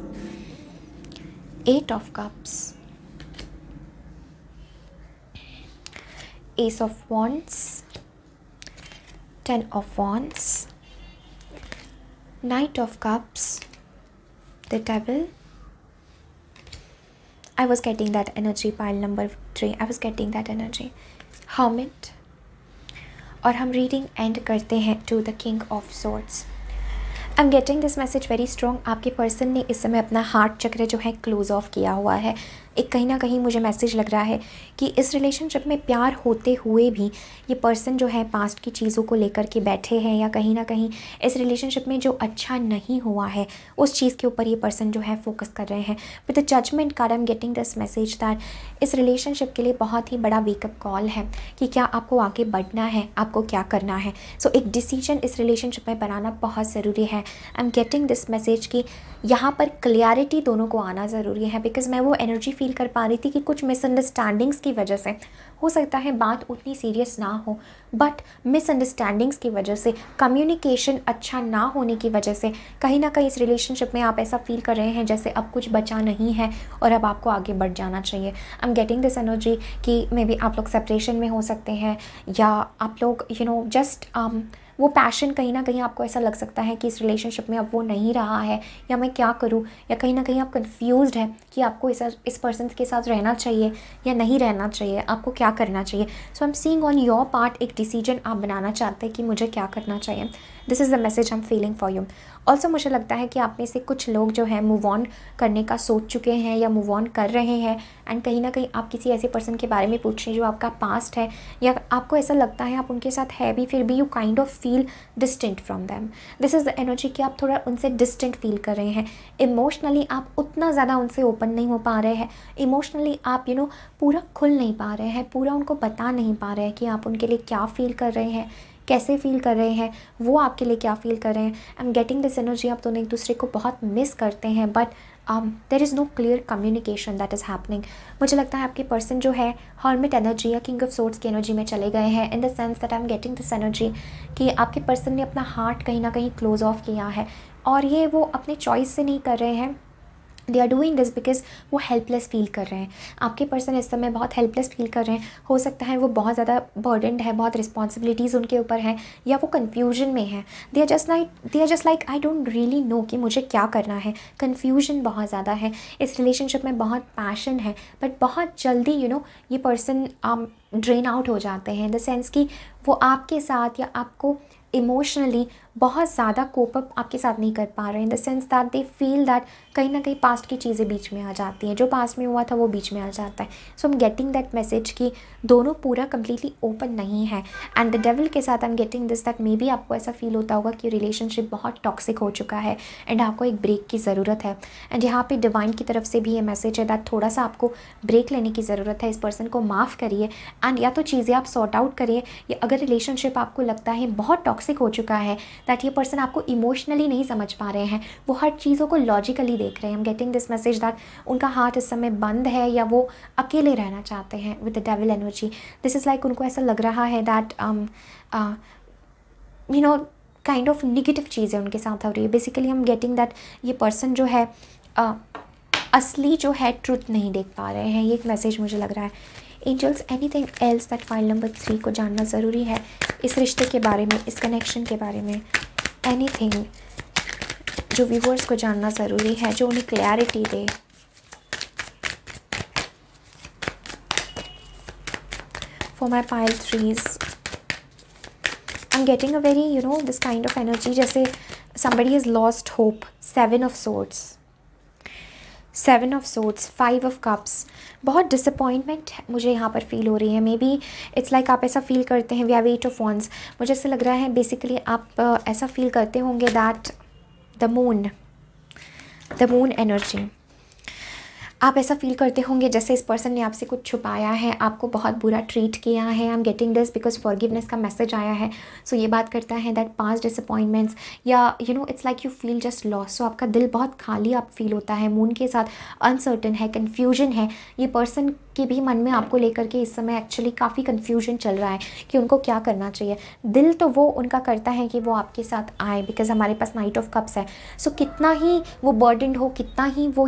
8 of cups, ace of wands, 10 of wands, knight of cups, the devil. I was getting that energy. Pile number 3, I was getting that energy. Hermit. और हम रीडिंग एंड करते हैं to the king of swords. I am getting this message very strong. आपके पर्सन ने इस समय अपना हार्ट चक्र जो है क्लोज ऑफ किया हुआ है. एक कहीं ना कहीं मुझे मैसेज लग रहा है कि इस रिलेशनशिप में प्यार होते हुए भी ये पर्सन जो है पास्ट की चीज़ों को लेकर के बैठे हैं, या कहीं ना कहीं इस रिलेशनशिप में जो अच्छा नहीं हुआ है उस चीज़ के ऊपर ये पर्सन जो है फोकस कर रहे हैं. With the judgement card I am getting this message that इस रिलेशनशिप के लिए बहुत ही बड़ा वेकअप कॉल है कि क्या आपको आगे बढ़ना है, आपको क्या करना है. सो एक डिसीजन इस रिलेशनशिप में बनाना बहुत ज़रूरी है. I am getting this message कि यहाँ पर क्लियरिटी दोनों को आना ज़रूरी है. बिकॉज मैं वो एनर्जी फील कर पा रही थी कि कुछ मिसअंडरस्टैंडिंग्स की वजह से, हो सकता है बात उतनी सीरियस ना हो, बट मिसअंडरस्टैंडिंग्स की वजह से, कम्युनिकेशन अच्छा ना होने की वजह से कहीं ना कहीं इस रिलेशनशिप में आप ऐसा फील कर रहे हैं जैसे अब कुछ बचा नहीं है और अब आपको आगे बढ़ जाना चाहिए. I am getting this energy कि मे बी आप लोग सेपरेशन में हो सकते हैं, या आप लोग जस्ट वो पैशन कहीं ना कहीं आपको ऐसा लग सकता है कि इस रिलेशनशिप में अब वो नहीं रहा है, या मैं क्या करूँ, या कहीं ना कहीं आप कंफ्यूज्ड है कि आपको इस पर्सन के साथ रहना चाहिए या नहीं रहना चाहिए, आपको क्या करना चाहिए. So I am seeing on your part एक डिसीजन आप बनाना चाहते हैं कि मुझे क्या करना चाहिए. This is the message I am feeling for you. Also मुझे लगता है कि आप में से कुछ लोग जो है मूव ऑन करने का सोच चुके हैं या मूव ऑन कर रहे हैं, एंड कहीं ना कहीं आप किसी ऐसे पर्सन के बारे में पूछ रहे हैं जो आपका पास्ट है, या आपको ऐसा लगता है आप उनके साथ है भी फिर भी you kind of feel distant from them. This is the energy कि आप थोड़ा उनसे डिस्टेंट फील कर रहे हैं. इमोशनली आप उतना ज़्यादा उनसे ओपन नहीं हो पा रहे हैं. इमोशनली आप पूरा खुल नहीं पा रहे हैं, पूरा उनको बता नहीं पा रहे हैं कि आप उनके लिए क्या फील कर रहे हैं, कैसे फील कर रहे हैं, वो आपके लिए क्या फील कर रहे हैं. I am getting this energy आप दोनों एक दूसरे को बहुत मिस करते हैं, but there is no clear communication that is happening. मुझे लगता है आपके पर्सन जो है हर्मिट एनर्जी या किंग ऑफ सोर्ड्स की एनर्जी में चले गए हैं, in the sense that I am getting this energy कि आपके पर्सन ने अपना हार्ट कहीं ना कहीं क्लोज ऑफ किया है, और ये वो अपने चॉइस से नहीं कर रहे हैं. They are doing this because वो हेल्पलेस फील कर रहे हैं. आपके पर्सन इस समय बहुत हेल्पलेस फील कर रहे हैं. हो सकता है वो बहुत ज़्यादा बर्डनड है, बहुत रिस्पॉन्सिबिलिटीज़ उनके ऊपर हैं, या वो कन्फ्यूजन में है. They are just like I don't really know कि मुझे क्या करना है. कन्फ्यूजन बहुत ज़्यादा है. इस रिलेशनशिप में बहुत पैशन है, बट बहुत जल्दी ये पर्सन ड्रेन आउट हो जाते हैं, इन द सेंस कि वो आपके साथ या आपको इमोशनली बहुत ज़्यादा कोप अप आपके साथ नहीं कर पा रहे हैं. In the sense that they feel that कहीं ना कहीं पास्ट की चीज़ें बीच में आ जाती हैं, जो पास्ट में हुआ था वो बीच में आ जाता है. So I am getting that message कि दोनों पूरा कम्प्लीटली ओपन नहीं है. एंड द डेविल के साथ I am getting this that may be आपको ऐसा फील होता होगा कि रिलेशनशिप बहुत टॉक्सिक हो चुका है एंड आपको एक ब्रेक की ज़रूरत है. एंड यहाँ पे डिवाइन की तरफ से भी ये मैसेज है दैट थोड़ा सा आपको ब्रेक लेने की ज़रूरत है. इस पर्सन को माफ़ करिए, एंड या तो चीज़ें आप सॉर्ट आउट करिए, या अगर रिलेशनशिप आपको लगता है बहुत टॉक्सिक हो चुका है, दैट ये पर्सन आपको इमोशनली नहीं समझ पा रहे हैं, वो हर चीज़ों को लॉजिकली देख रहे हैं. I am getting this message that उनका हार्ट इस समय बंद है, या वो अकेले रहना चाहते हैं with the devil energy. This is like उनको ऐसा लग रहा है दैट काइंड ऑफ निगेटिव चीज़ें उनके साथ हो रही है. Basically I am getting that ये पर्सन जो है असली जो है ट्रुथ नहीं देख पा रहे हैं. ये एक मैसेज मुझे लग रहा है. Angels, anything else that pile number 3 को जानना ज़रूरी है इस रिश्ते के बारे में, इस कनेक्शन के बारे में. एनीथिंग जो व्यूअर्स को जानना ज़रूरी है, जो उन्हें clarity they. For my pile 3s I am getting a very this kind of energy जैसे somebody has lost hope. 7 of swords, 5 of cups. बहुत डिसअपॉइंटमेंट मुझे यहाँ पर फील हो रही है. मे बी इट्स लाइक आप ऐसा फील करते हैं. We have 8 of wands. मुझे ऐसा लग रहा है बेसिकली आप ऐसा फील करते होंगे दैट द मून एनर्जी, आप ऐसा फील करते होंगे जैसे इस पर्सन ने आपसे कुछ छुपाया है, आपको बहुत बुरा ट्रीट किया है. I am getting this because forgiveness का मैसेज आया है. सो ये बात करता है दैट पास्ट डिसअपॉइंटमेंट्स, या it's like you feel just loss. So आपका दिल बहुत खाली आप फील होता है. मून के साथ अनसर्टन है, कन्फ्यूजन है. ये पर्सन के भी मन में आपको लेकर के इस समय एक्चुअली काफ़ी कन्फ्यूजन चल रहा है कि उनको क्या करना चाहिए। दिल तो वो उनका करता है कि वो आपके साथ आए, बिकॉज़ हमारे पास नाइट ऑफ कप्स है। सो कितना ही वो बर्डनड हो, कितना ही वो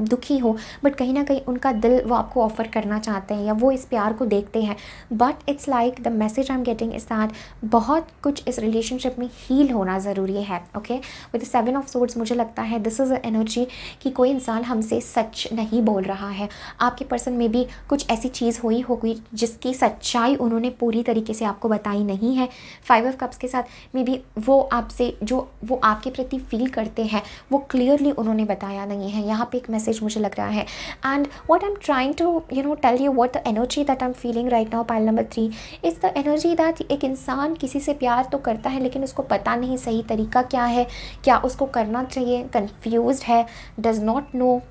दुखी हो, बट कहीं ना कहीं उनका दिल वो आपको ऑफ़र करना चाहते हैं या वो इस प्यार को देखते हैं। But it's like the message I am getting is that बहुत कुछ इस रिलेशनशिप में हील होना ज़रूरी है। ओके, विद 7 ऑफ सोर्ड्स मुझे लगता है दिस इज़ अ एनर्जी कि कोई इंसान हमसे सच नहीं बोल रहा है। आपके पर्सन में भी कुछ ऐसी चीज़ हुई होगी जिसकी सच्चाई उन्होंने पूरी तरीके से आपको बताई नहीं है। 5 ऑफ कप्स के साथ मे बी वो आपसे जो वो आपके प्रति फील करते हैं वो क्लियरली उन्होंने बताया नहीं है। यहाँ पे एक मैसेज मुझे लग रहा है। And what I am trying to tell you what the energy that I am feeling right now, pile number 3 is the energy that एक इंसान किसी से प्यार तो करता है लेकिन उसको पता नहीं सही तरीका क्या है, क्या उसको करना चाहिए, कन्फ्यूज्ड है, डज़ नॉट नो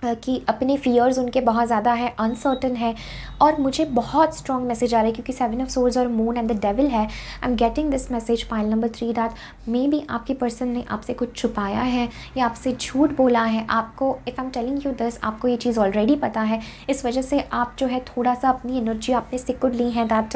कि अपने फियर्स उनके बहुत ज़्यादा है, अनसर्टन है। और मुझे बहुत स्ट्रॉन्ग मैसेज आ रहा है क्योंकि 7 ऑफ सोर्ड्स और मून एंड द डेविल है। I am getting this message pile number 3 that may be आपके पर्सन ने आपसे कुछ छुपाया है या आपसे झूठ बोला है। आपको if I am telling you this, आपको ये चीज़ ऑलरेडी पता है, इस वजह से आप जो है थोड़ा सा अपनी एनर्जी आपने सिकुड़ ली है दैट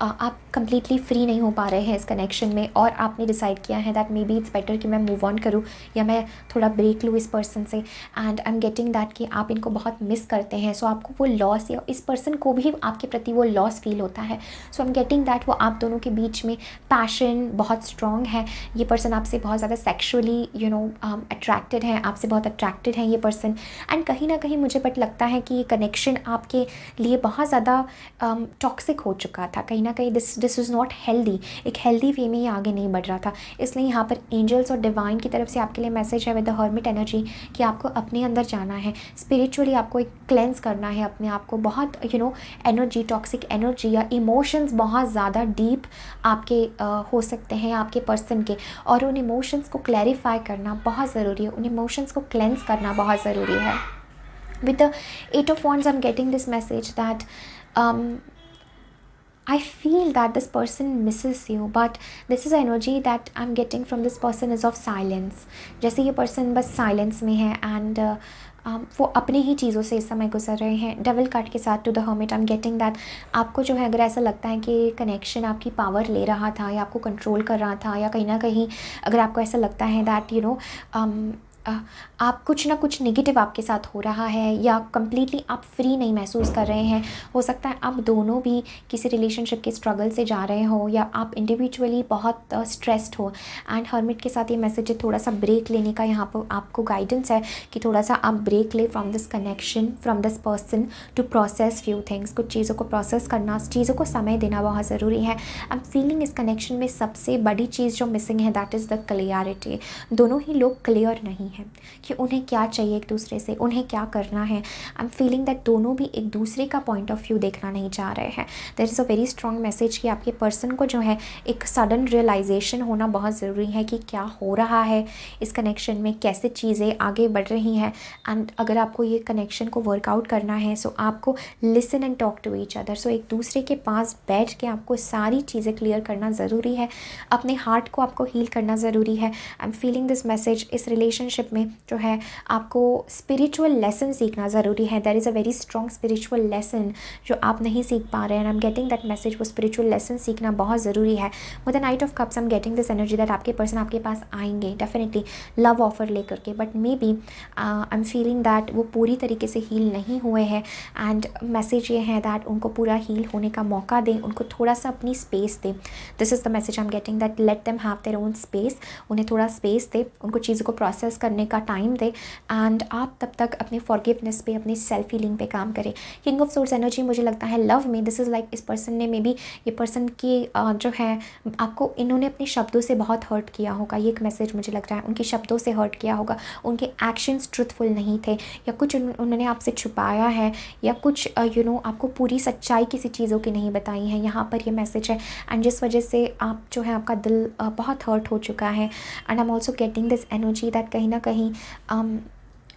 आप कंप्लीटली फ्री नहीं हो पा रहे हैं इस कनेक्शन में, और आपने डिसाइड किया है that may be it's better कि मैं मूव ऑन करूँ या मैं थोड़ा ब्रेक लूँ इस पर्सन से। And I am getting that कि आप इनको बहुत मिस करते हैं। सो आपको वो लॉस या इस पर्सन को भी आपके प्रति वो लॉस फील होता है। So I am getting that वो आप दोनों के बीच में पैशन बहुत स्ट्रॉन्ग है। ये पर्सन आपसे बहुत ज़्यादा सेक्शुअली अट्रैक्टेड है, आपसे बहुत अट्रैक्टेड है ये पर्सन। एंड कहीं ना कहीं मुझे बट लगता है कि ये कनेक्शन आपके लिए बहुत ज़्यादा टॉक्सिक हो चुका था। कहीं ना कहीं दिस इज़ नॉट हेल्दी, एक हेल्दी वे में ये आगे नहीं बढ़ रहा था। इसलिए यहाँ पर एंजल्स और डिवाइन की तरफ से आपके लिए मैसेज है विद द हर्मिट एनर्जी कि आपको अपने अंदर जाना है, स्पिरिचुअली आपको एक क्लेंस करना है अपने आप को। बहुत एनर्जी, टॉक्सिक एनर्जी या इमोशंस बहुत ज़्यादा डीप आपके हो सकते हैं आपके पर्सन के, और उन इमोशंस को क्लैरिफाई करना बहुत ज़रूरी है, उन इमोशंस को क्लेंस करना बहुत ज़रूरी है। With the 8 of wands I am getting this message that I feel that this person misses you, but this is energy that I'm getting from this person is of silence. जैसे ये person बस silence में है and वो अपनी ही चीज़ों से इस समय गुजर रहे हैं। डबल कार्ड के साथ to the hermit I am getting that आपको जो है अगर ऐसा लगता है कि कनेक्शन आपकी पावर ले रहा था या आपको कंट्रोल कर रहा था, या कहीं ना कहीं अगर आपको ऐसा लगता है दैट आप कुछ ना कुछ नेगेटिव आपके साथ हो रहा है या कम्प्लीटली आप फ्री नहीं महसूस कर रहे हैं, हो सकता है आप दोनों भी किसी रिलेशनशिप के स्ट्रगल से जा रहे हो या आप इंडिविजुअली बहुत स्ट्रेस्ड हो। एंड हर्मिट के साथ ये मैसेज है थोड़ा सा ब्रेक लेने का, यहाँ पर आपको गाइडेंस है कि थोड़ा सा आप ब्रेक ले from this connection, from this person to process few things. कुछ चीज़ों को प्रोसेस करना, चीज़ों को समय देना बहुत ज़रूरी है। आई एम फीलिंग इस कनेक्शन में सबसे बड़ी चीज़ जो मिसिंग है दैट इज़ द क्लियरिटी। दोनों ही लोग क्लियर नहीं हैं कि उन्हें क्या चाहिए एक दूसरे से, उन्हें क्या करना है। आई एम फीलिंग दैट दोनों भी एक दूसरे का पॉइंट ऑफ व्यू देखना नहीं चाह रहे हैं। There is a very strong message कि आपके पर्सन को जो है एक सडन रियलाइजेशन होना बहुत ज़रूरी है कि क्या हो रहा है इस कनेक्शन में, कैसे चीज़ें आगे बढ़ रही हैं। एंड अगर आपको ये कनेक्शन को वर्कआउट करना है सो आपको listen and talk to each other. So एक दूसरे के पास बैठ के आपको सारी चीज़ें क्लियर करना ज़रूरी है, अपने हार्ट को आपको हील करना ज़रूरी है। I am feeling this message इस रिलेशनशिप में जो है आपको स्पिरिचुअल लेसन सीखना ज़रूरी है। There is a very strong spiritual lesson जो आप नहीं सीख पा रहे हैं। I am getting that message वो स्पिरिचुअल लेसन सीखना बहुत ज़रूरी है। With the knight of cups I am getting this energy that आपके पर्सन आपके पास आएंगे डेफिनेटली लव ऑफर लेकर के, but may B I am feeling that वो पूरी तरीके से हील नहीं हुए हैं। एंड मैसेज ये है दैट उनको पूरा हील होने का मौका दें, उनको थोड़ा सा अपनी स्पेस दें। This is the message I am getting that let them have their own space. उन्हें थोड़ा स्पेस दे, उनको चीज़ों को प्रोसेस करने का टाइम दे। एंड आप तब तक अपने फॉरगिवनेस पे, अपनी सेल्फ हीलिंग पे काम करें। किंग ऑफ सोर्ड्स एनर्जी मुझे लगता है लव में दिस इज़ लाइक इस पर्सन ने मे बी ये पर्सन की जो है आपको इन्होंने अपने शब्दों से बहुत हर्ट किया होगा। ये एक मैसेज मुझे लग रहा है उनके शब्दों से हर्ट किया होगा, उनके एक्शंस ट्रुथफुल नहीं थे या कुछ उन्होंने आपसे छुपाया है या कुछ आपको पूरी सच्चाई किसी चीज़ों की नहीं बताई है। यहाँ पर ये मैसेज है एंड जिस वजह से आप जो है आपका दिल बहुत हर्ट हो चुका है। And I am also getting this energy that कहीं ना कहीं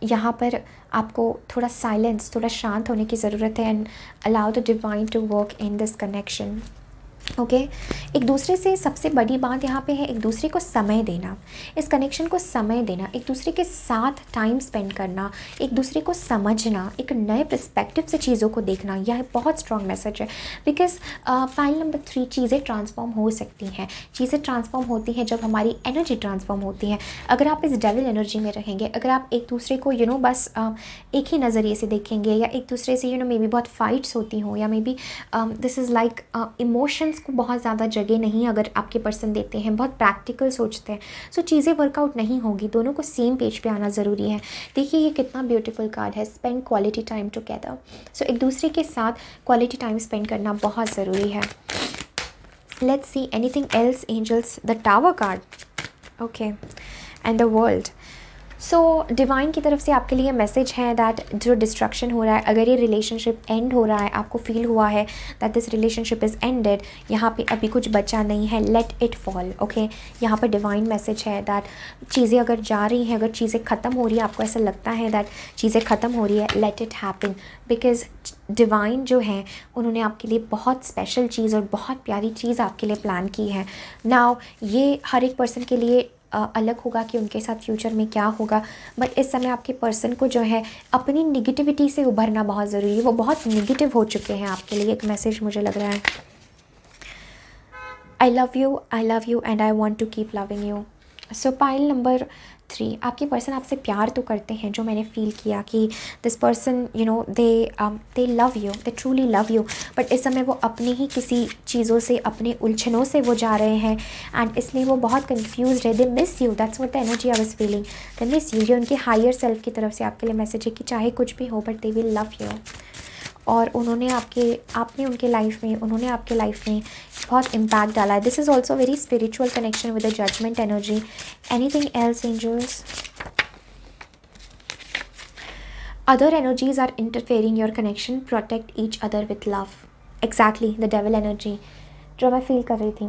यहाँ पर आपको थोड़ा साइलेंस, थोड़ा शांत होने की ज़रूरत है and allow the divine to work in this connection. Okay एक दूसरे से सबसे बड़ी बात यहाँ पे है एक दूसरे को समय देना, इस कनेक्शन को समय देना, एक दूसरे के साथ टाइम स्पेंड करना, एक दूसरे को समझना, एक नए पर्सपेक्टिव से चीज़ों को देखना, यह बहुत स्ट्रॉन्ग मैसेज है। बिकॉज पाइल नंबर 3, चीज़ें ट्रांसफॉर्म हो सकती हैं, चीज़ें ट्रांसफॉर्म होती हैं जब हमारी एनर्जी ट्रांसफॉर्म होती है। अगर आप इस डेविल एनर्जी में रहेंगे, अगर आप एक दूसरे को बस एक ही नज़रिए से देखेंगे, या एक दूसरे से मे बी बहुत फाइट्स होती हों, या may be this is like emotions को बहुत ज़्यादा जगह नहीं अगर आपके पर्सन देते हैं, बहुत प्रैक्टिकल सोचते हैं, सो चीज़ें वर्कआउट नहीं होगी। दोनों को सेम पेज पे आना ज़रूरी है। देखिए ये कितना ब्यूटीफुल कार्ड है, स्पेंड क्वालिटी टाइम टुगेदर। सो एक दूसरे के साथ क्वालिटी टाइम स्पेंड करना बहुत ज़रूरी है। Let's see anything else angels, the tower card, okay, and the world. So divine की तरफ से आपके लिए मैसेज है दैट जो डिस्ट्रक्शन हो रहा है, अगर ये रिलेशनशिप एंड हो रहा है, आपको फील हुआ है that this relationship is ended, यहाँ पे अभी कुछ बचा नहीं है, लेट इट फॉल। ओके यहाँ पर डिवाइन मैसेज है दैट चीज़ें अगर जा रही हैं, अगर चीज़ें ख़त्म हो रही है, आपको ऐसा लगता है दैट चीज़ें ख़त्म हो रही है, let it happen. Because divine जो है उन्होंने आपके लिए बहुत स्पेशल चीज़ और बहुत प्यारी चीज़ आपके लिए प्लान की है। नाउ ये हर एक पर्सन के लिए अलग होगा कि उनके साथ फ्यूचर में क्या होगा, बट इस समय आपके पर्सन को जो है अपनी निगेटिविटी से उभरना बहुत ज़रूरी है। वो बहुत निगेटिव हो चुके हैं आपके लिए, एक मैसेज मुझे लग रहा है, I love you and I want to keep loving you. So pile number 3, आपके पर्सन आपसे प्यार तो करते हैं, जो मैंने फील किया कि this person they love you, they truly love you, but इस समय वो अपनी ही किसी चीज़ों से, अपने उलझनों से वो जा रहे हैं, एंड इसलिए वो बहुत कन्फ्यूज है। They miss you, that's what the energy I was feeling, they miss you. ये उनके हायर सेल्फ की तरफ से आपके लिए मैसेज है कि चाहे कुछ भी हो but they will love you. और उन्होंने आपने उनके लाइफ में, उन्होंने आपके लाइफ में बहुत इम्पैक्ट डाला है। This is also very spiritual connection with the judgement energy. Anything else angels? Other energies are interfering your connection, protect each other with love. Exactly the devil energy जो मैं फील कर रही थी,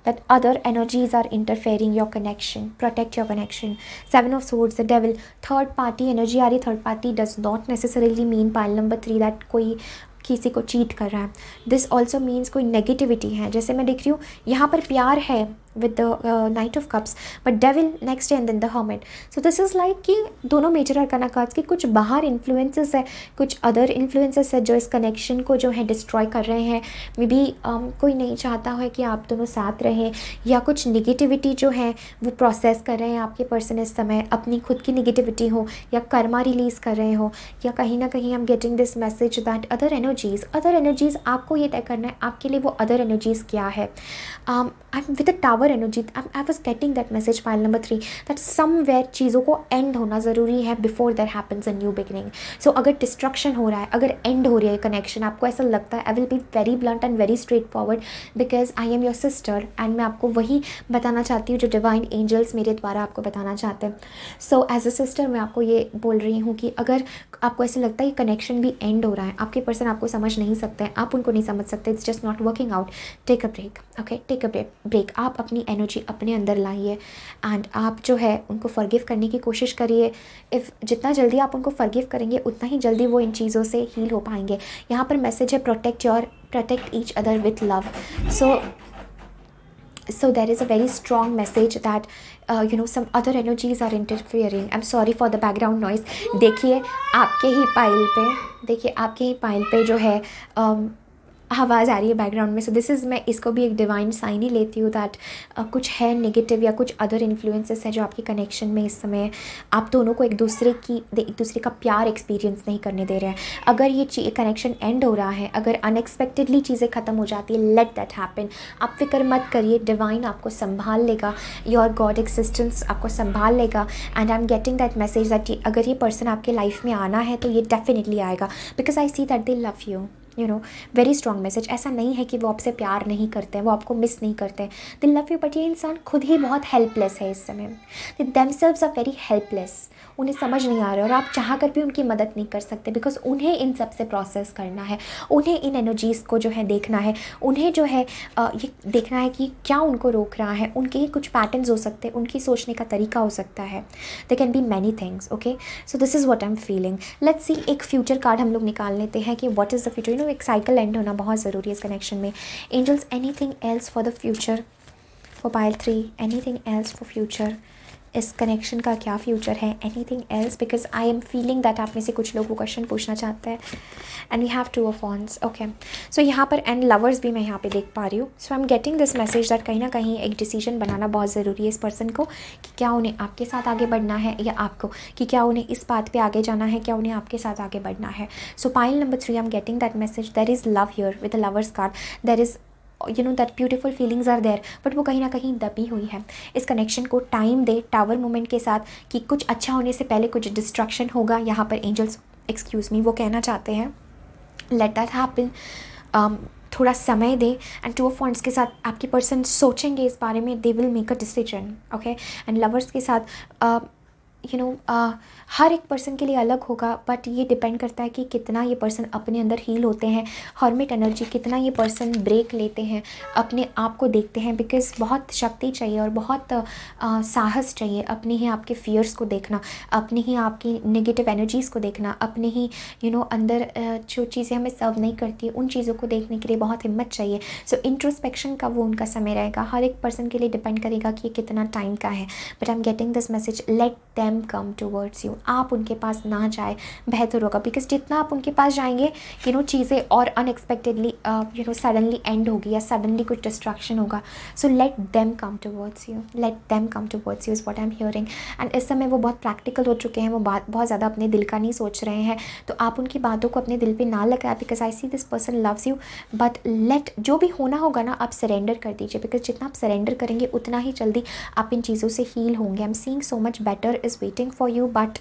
that other energies are interfering your connection, protect your connection. 7 of swords, the devil, third party energy आ रही। Third party does not necessarily mean pile number 3 that कोई किसी को चीट कर रहा है। दिस ऑल्सो मीन्स कोई नेगेटिविटी है। जैसे मैं देख रही हूँ यहाँ पर प्यार है with the knight of cups, but devil next and then the hermit. So this is like कि दोनों मेजर अरकाना कार्ड्स की कुछ बाहर इन्फ्लुएंसेस है, कुछ अदर इन्फ्लुएंसेस है जो इस कनेक्शन को जो है डिस्ट्रॉय कर रहे हैं। मे बी कोई नहीं चाहता है कि आप दोनों साथ रहें, या कुछ निगेटिविटी जो है वो प्रोसेस कर रहे हैं आपके पर्सन इस समय, अपनी खुद की निगेटिविटी हो या कर्मा रिलीज़ कर रहे हो, या कहीं ना कहीं आई am getting this message that other energies आपको ये तय करना है आपके लिए वो अदर एनर्जीज़ क्या है। I am with the tower energy, I was getting that message pile number 3 that somewhere चीज़ों को एंड होना ज़रूरी है before there happens a new beginning. So अगर डिस्ट्रक्शन हो रहा है, अगर एंड हो रही है कनेक्शन, आपको ऐसा लगता है, I will be very blunt and very straight forward because I am your sister, and मैं आपको वही बताना चाहती हूँ जो डिवाइन एंजल्स मेरे द्वारा आपको बताना चाहते हैं। सो एज अ सिस्टर मैं आपको ये बोल रही हूँ कि अगर आपको ऐसा लगता है कि कनेक्शन भी एंड हो रहा है, आपके पर्सन आपको समझ नहीं सकते हैं, आप उनको नहीं समझ सकते, it's just not working out, take a break. Okay, take a break. आप अपनी एनर्जी अपने अंदर लाइए, एंड आप जो है उनको फॉरगिव करने की कोशिश करिए। इफ़ जितना जल्दी आप उनको फॉरगिव करेंगे उतना ही जल्दी वो इन चीज़ों से हील हो पाएंगे। यहाँ पर मैसेज है protect each other with love. So there is a very strong message that some other energies are interfering. I'm sorry for the background noise. देखिए आपके ही पाइल पे जो है आवाज़ आ रही है बैकग्राउंड में। सो दिस इज़, मैं इसको भी एक डिवाइन साइन ही लेती हूँ दैट कुछ है नेगेटिव या कुछ अदर इन्फ्लुएंसेस है जो आपके कनेक्शन में इस समय आप दोनों को एक दूसरे का प्यार एक्सपीरियंस नहीं करने दे रहे हैं। अगर ये कनेक्शन एंड हो रहा है, अगर अनएक्सपेक्टेडली चीज़ें ख़त्म हो जाती है, लेट दैट हैपन। आप फिक्र मत करिए, डिवाइन आपको संभाल लेगा, योर गॉड एक्सिस्टेंस आपको संभाल लेगा। And I am getting that message that अगर ये पर्सन आपके लाइफ में आना है तो ये डेफिनेटली आएगा, because I see that they love you. Very strong message. ऐसा नहीं है कि वो आपसे प्यार नहीं करते हैं, वो आपको मिस नहीं करते हैं, दे लव यू, बट ये इंसान खुद ही बहुत हेल्पलेस है इस समय। They themselves are very helpless, उन्हें समझ नहीं आ रहा, और आप चाह कर भी उनकी मदद नहीं कर सकते, बिकॉज उन्हें इन सब से प्रोसेस करना है, उन्हें इन एनर्जीज़ को जो है देखना है, उन्हें जो है ये देखना है कि क्या उनको रोक रहा है। उनके कुछ पैटर्न्स हो सकते हैं, उनकी सोचने का तरीका हो सकता है, they can be many things. Okay, so this is what I am feeling. Let's see, एक फ्यूचर कार्ड हम लोग निकाल लेते हैं कि व्हाट इज़ द फ्यूचर। एक साइकिल एंड होना बहुत ज़रूरी है इस कनेक्शन में। Angels, anything else for the future for pile 3, anything else for future, इस कनेक्शन का क्या फ्यूचर है, anything else, because I am feeling that आप में से कुछ लोग वो क्वेश्चन पूछना चाहते हैं। And we have 2 of wands, okay. So यहाँ पर एंड लवर्स भी मैं यहाँ पे देख पा रही हूँ। So I am getting this message that कहीं ना कहीं एक डिसीजन बनाना बहुत ज़रूरी है इस पर्सन को, कि क्या उन्हें आपके साथ आगे बढ़ना है या आपको, कि क्या उन्हें इस बात पे आगे जाना है, क्या उन्हें आपके साथ आगे बढ़ना है। So pile number 3, I am getting that message, there is love here with the lovers card, there is that beautiful feelings are there, but वो कहीं ना कहीं दबी हुई है। इस कनेक्शन को टाइम दे टावर मोमेंट के साथ, कि कुछ अच्छा होने से पहले कुछ डिस्ट्रक्शन होगा। यहाँ पर एंजल्स, एक्सक्यूज़ मी, वो कहना चाहते हैं लेट दैट हैपन, थोड़ा समय दे। एंड 2 ऑफ वॉन्ड्स के साथ आपके पर्सन सोचेंगे इस बारे में, they will make a decision, okay. And lovers के साथ हर एक पर्सन के लिए अलग होगा, बट ये डिपेंड करता है कि कितना ये पर्सन अपने अंदर हील होते हैं। हर्मिट एनर्जी, कितना ये पर्सन ब्रेक लेते हैं, अपने आप को देखते हैं, बिकॉज बहुत शक्ति चाहिए और बहुत साहस चाहिए अपने ही आपके फियर्स को देखना, अपने ही आपकी नेगेटिव एनर्जीज़ को देखना, अपने ही अंदर जो चीज़ें हमें सर्व नहीं करती उन चीज़ों को देखने के लिए बहुत हिम्मत चाहिए। सो इंट्रोस्पेक्शन का वो उनका समय रहेगा। हर एक पर्सन के लिए डिपेंड करेगा कि ये कितना टाइम का है, but I am getting this message, let them come towards you. आप उनके पास ना जाए बेहतर होगा, बिकॉज जितना आप उनके पास जाएंगे चीज़ें और अनएक्सपेक्टेडली सडनली एंड होगी या सडनली कुछ डिस्ट्रैक्शन होगा। So let them come towards you, let them come towards you is what I am hearing. And इस समय वो बहुत प्रैक्टिकल हो चुके हैं, वो बात बहुत ज़्यादा अपने दिल का नहीं सोच रहे हैं, तो आप उनकी बातों को अपने दिल पे ना लगाए, because I see this person loves you, but let जो भी होना होगा ना आप सरेंडर कर दीजिए, बिकॉज जितना आप सरेंडर करेंगे उतना ही जल्दी आप इन चीज़ों से हील होंगे। I am seeing so much better is waiting for you, but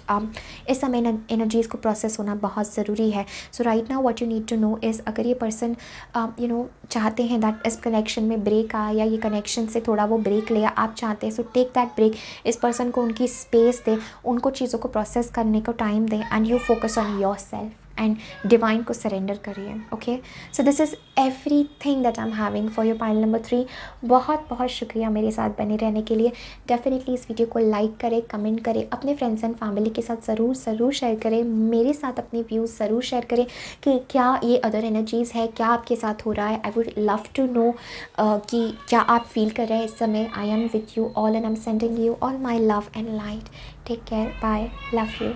इस समय एनर्जीज़ को प्रोसेस होना बहुत ज़रूरी है। So right now what you need to know is, अगर ये पर्सन चाहते हैं दैट इस कनेक्शन में ब्रेक आया या ये कनेक्शन से थोड़ा वो ब्रेक लिया, आप चाहते हैं, सो टेक दैट ब्रेक। इस पर्सन को उनकी स्पेस दें, उनको चीज़ों को प्रोसेस करने को टाइम दें, and you focus on your self and divine को सरेंडर करिए, okay. So this is every thing that I am having for your pile number 3। बहुत बहुत शुक्रिया मेरे साथ बने रहने के लिए। डेफिनेटली इस वीडियो को लाइक करें, कमेंट करें, अपने फ्रेंड्स एंड फैमिली के साथ ज़रूर शेयर करें, मेरे साथ अपने व्यूज़ ज़रूर शेयर करें कि क्या ये अदर एनर्जीज़ है, क्या आपके साथ हो रहा है। I would love to know कि क्या आप फील कर रहे हैं इस समय। I am with you all and I am sending you all my love and light. Take care, bye, love you.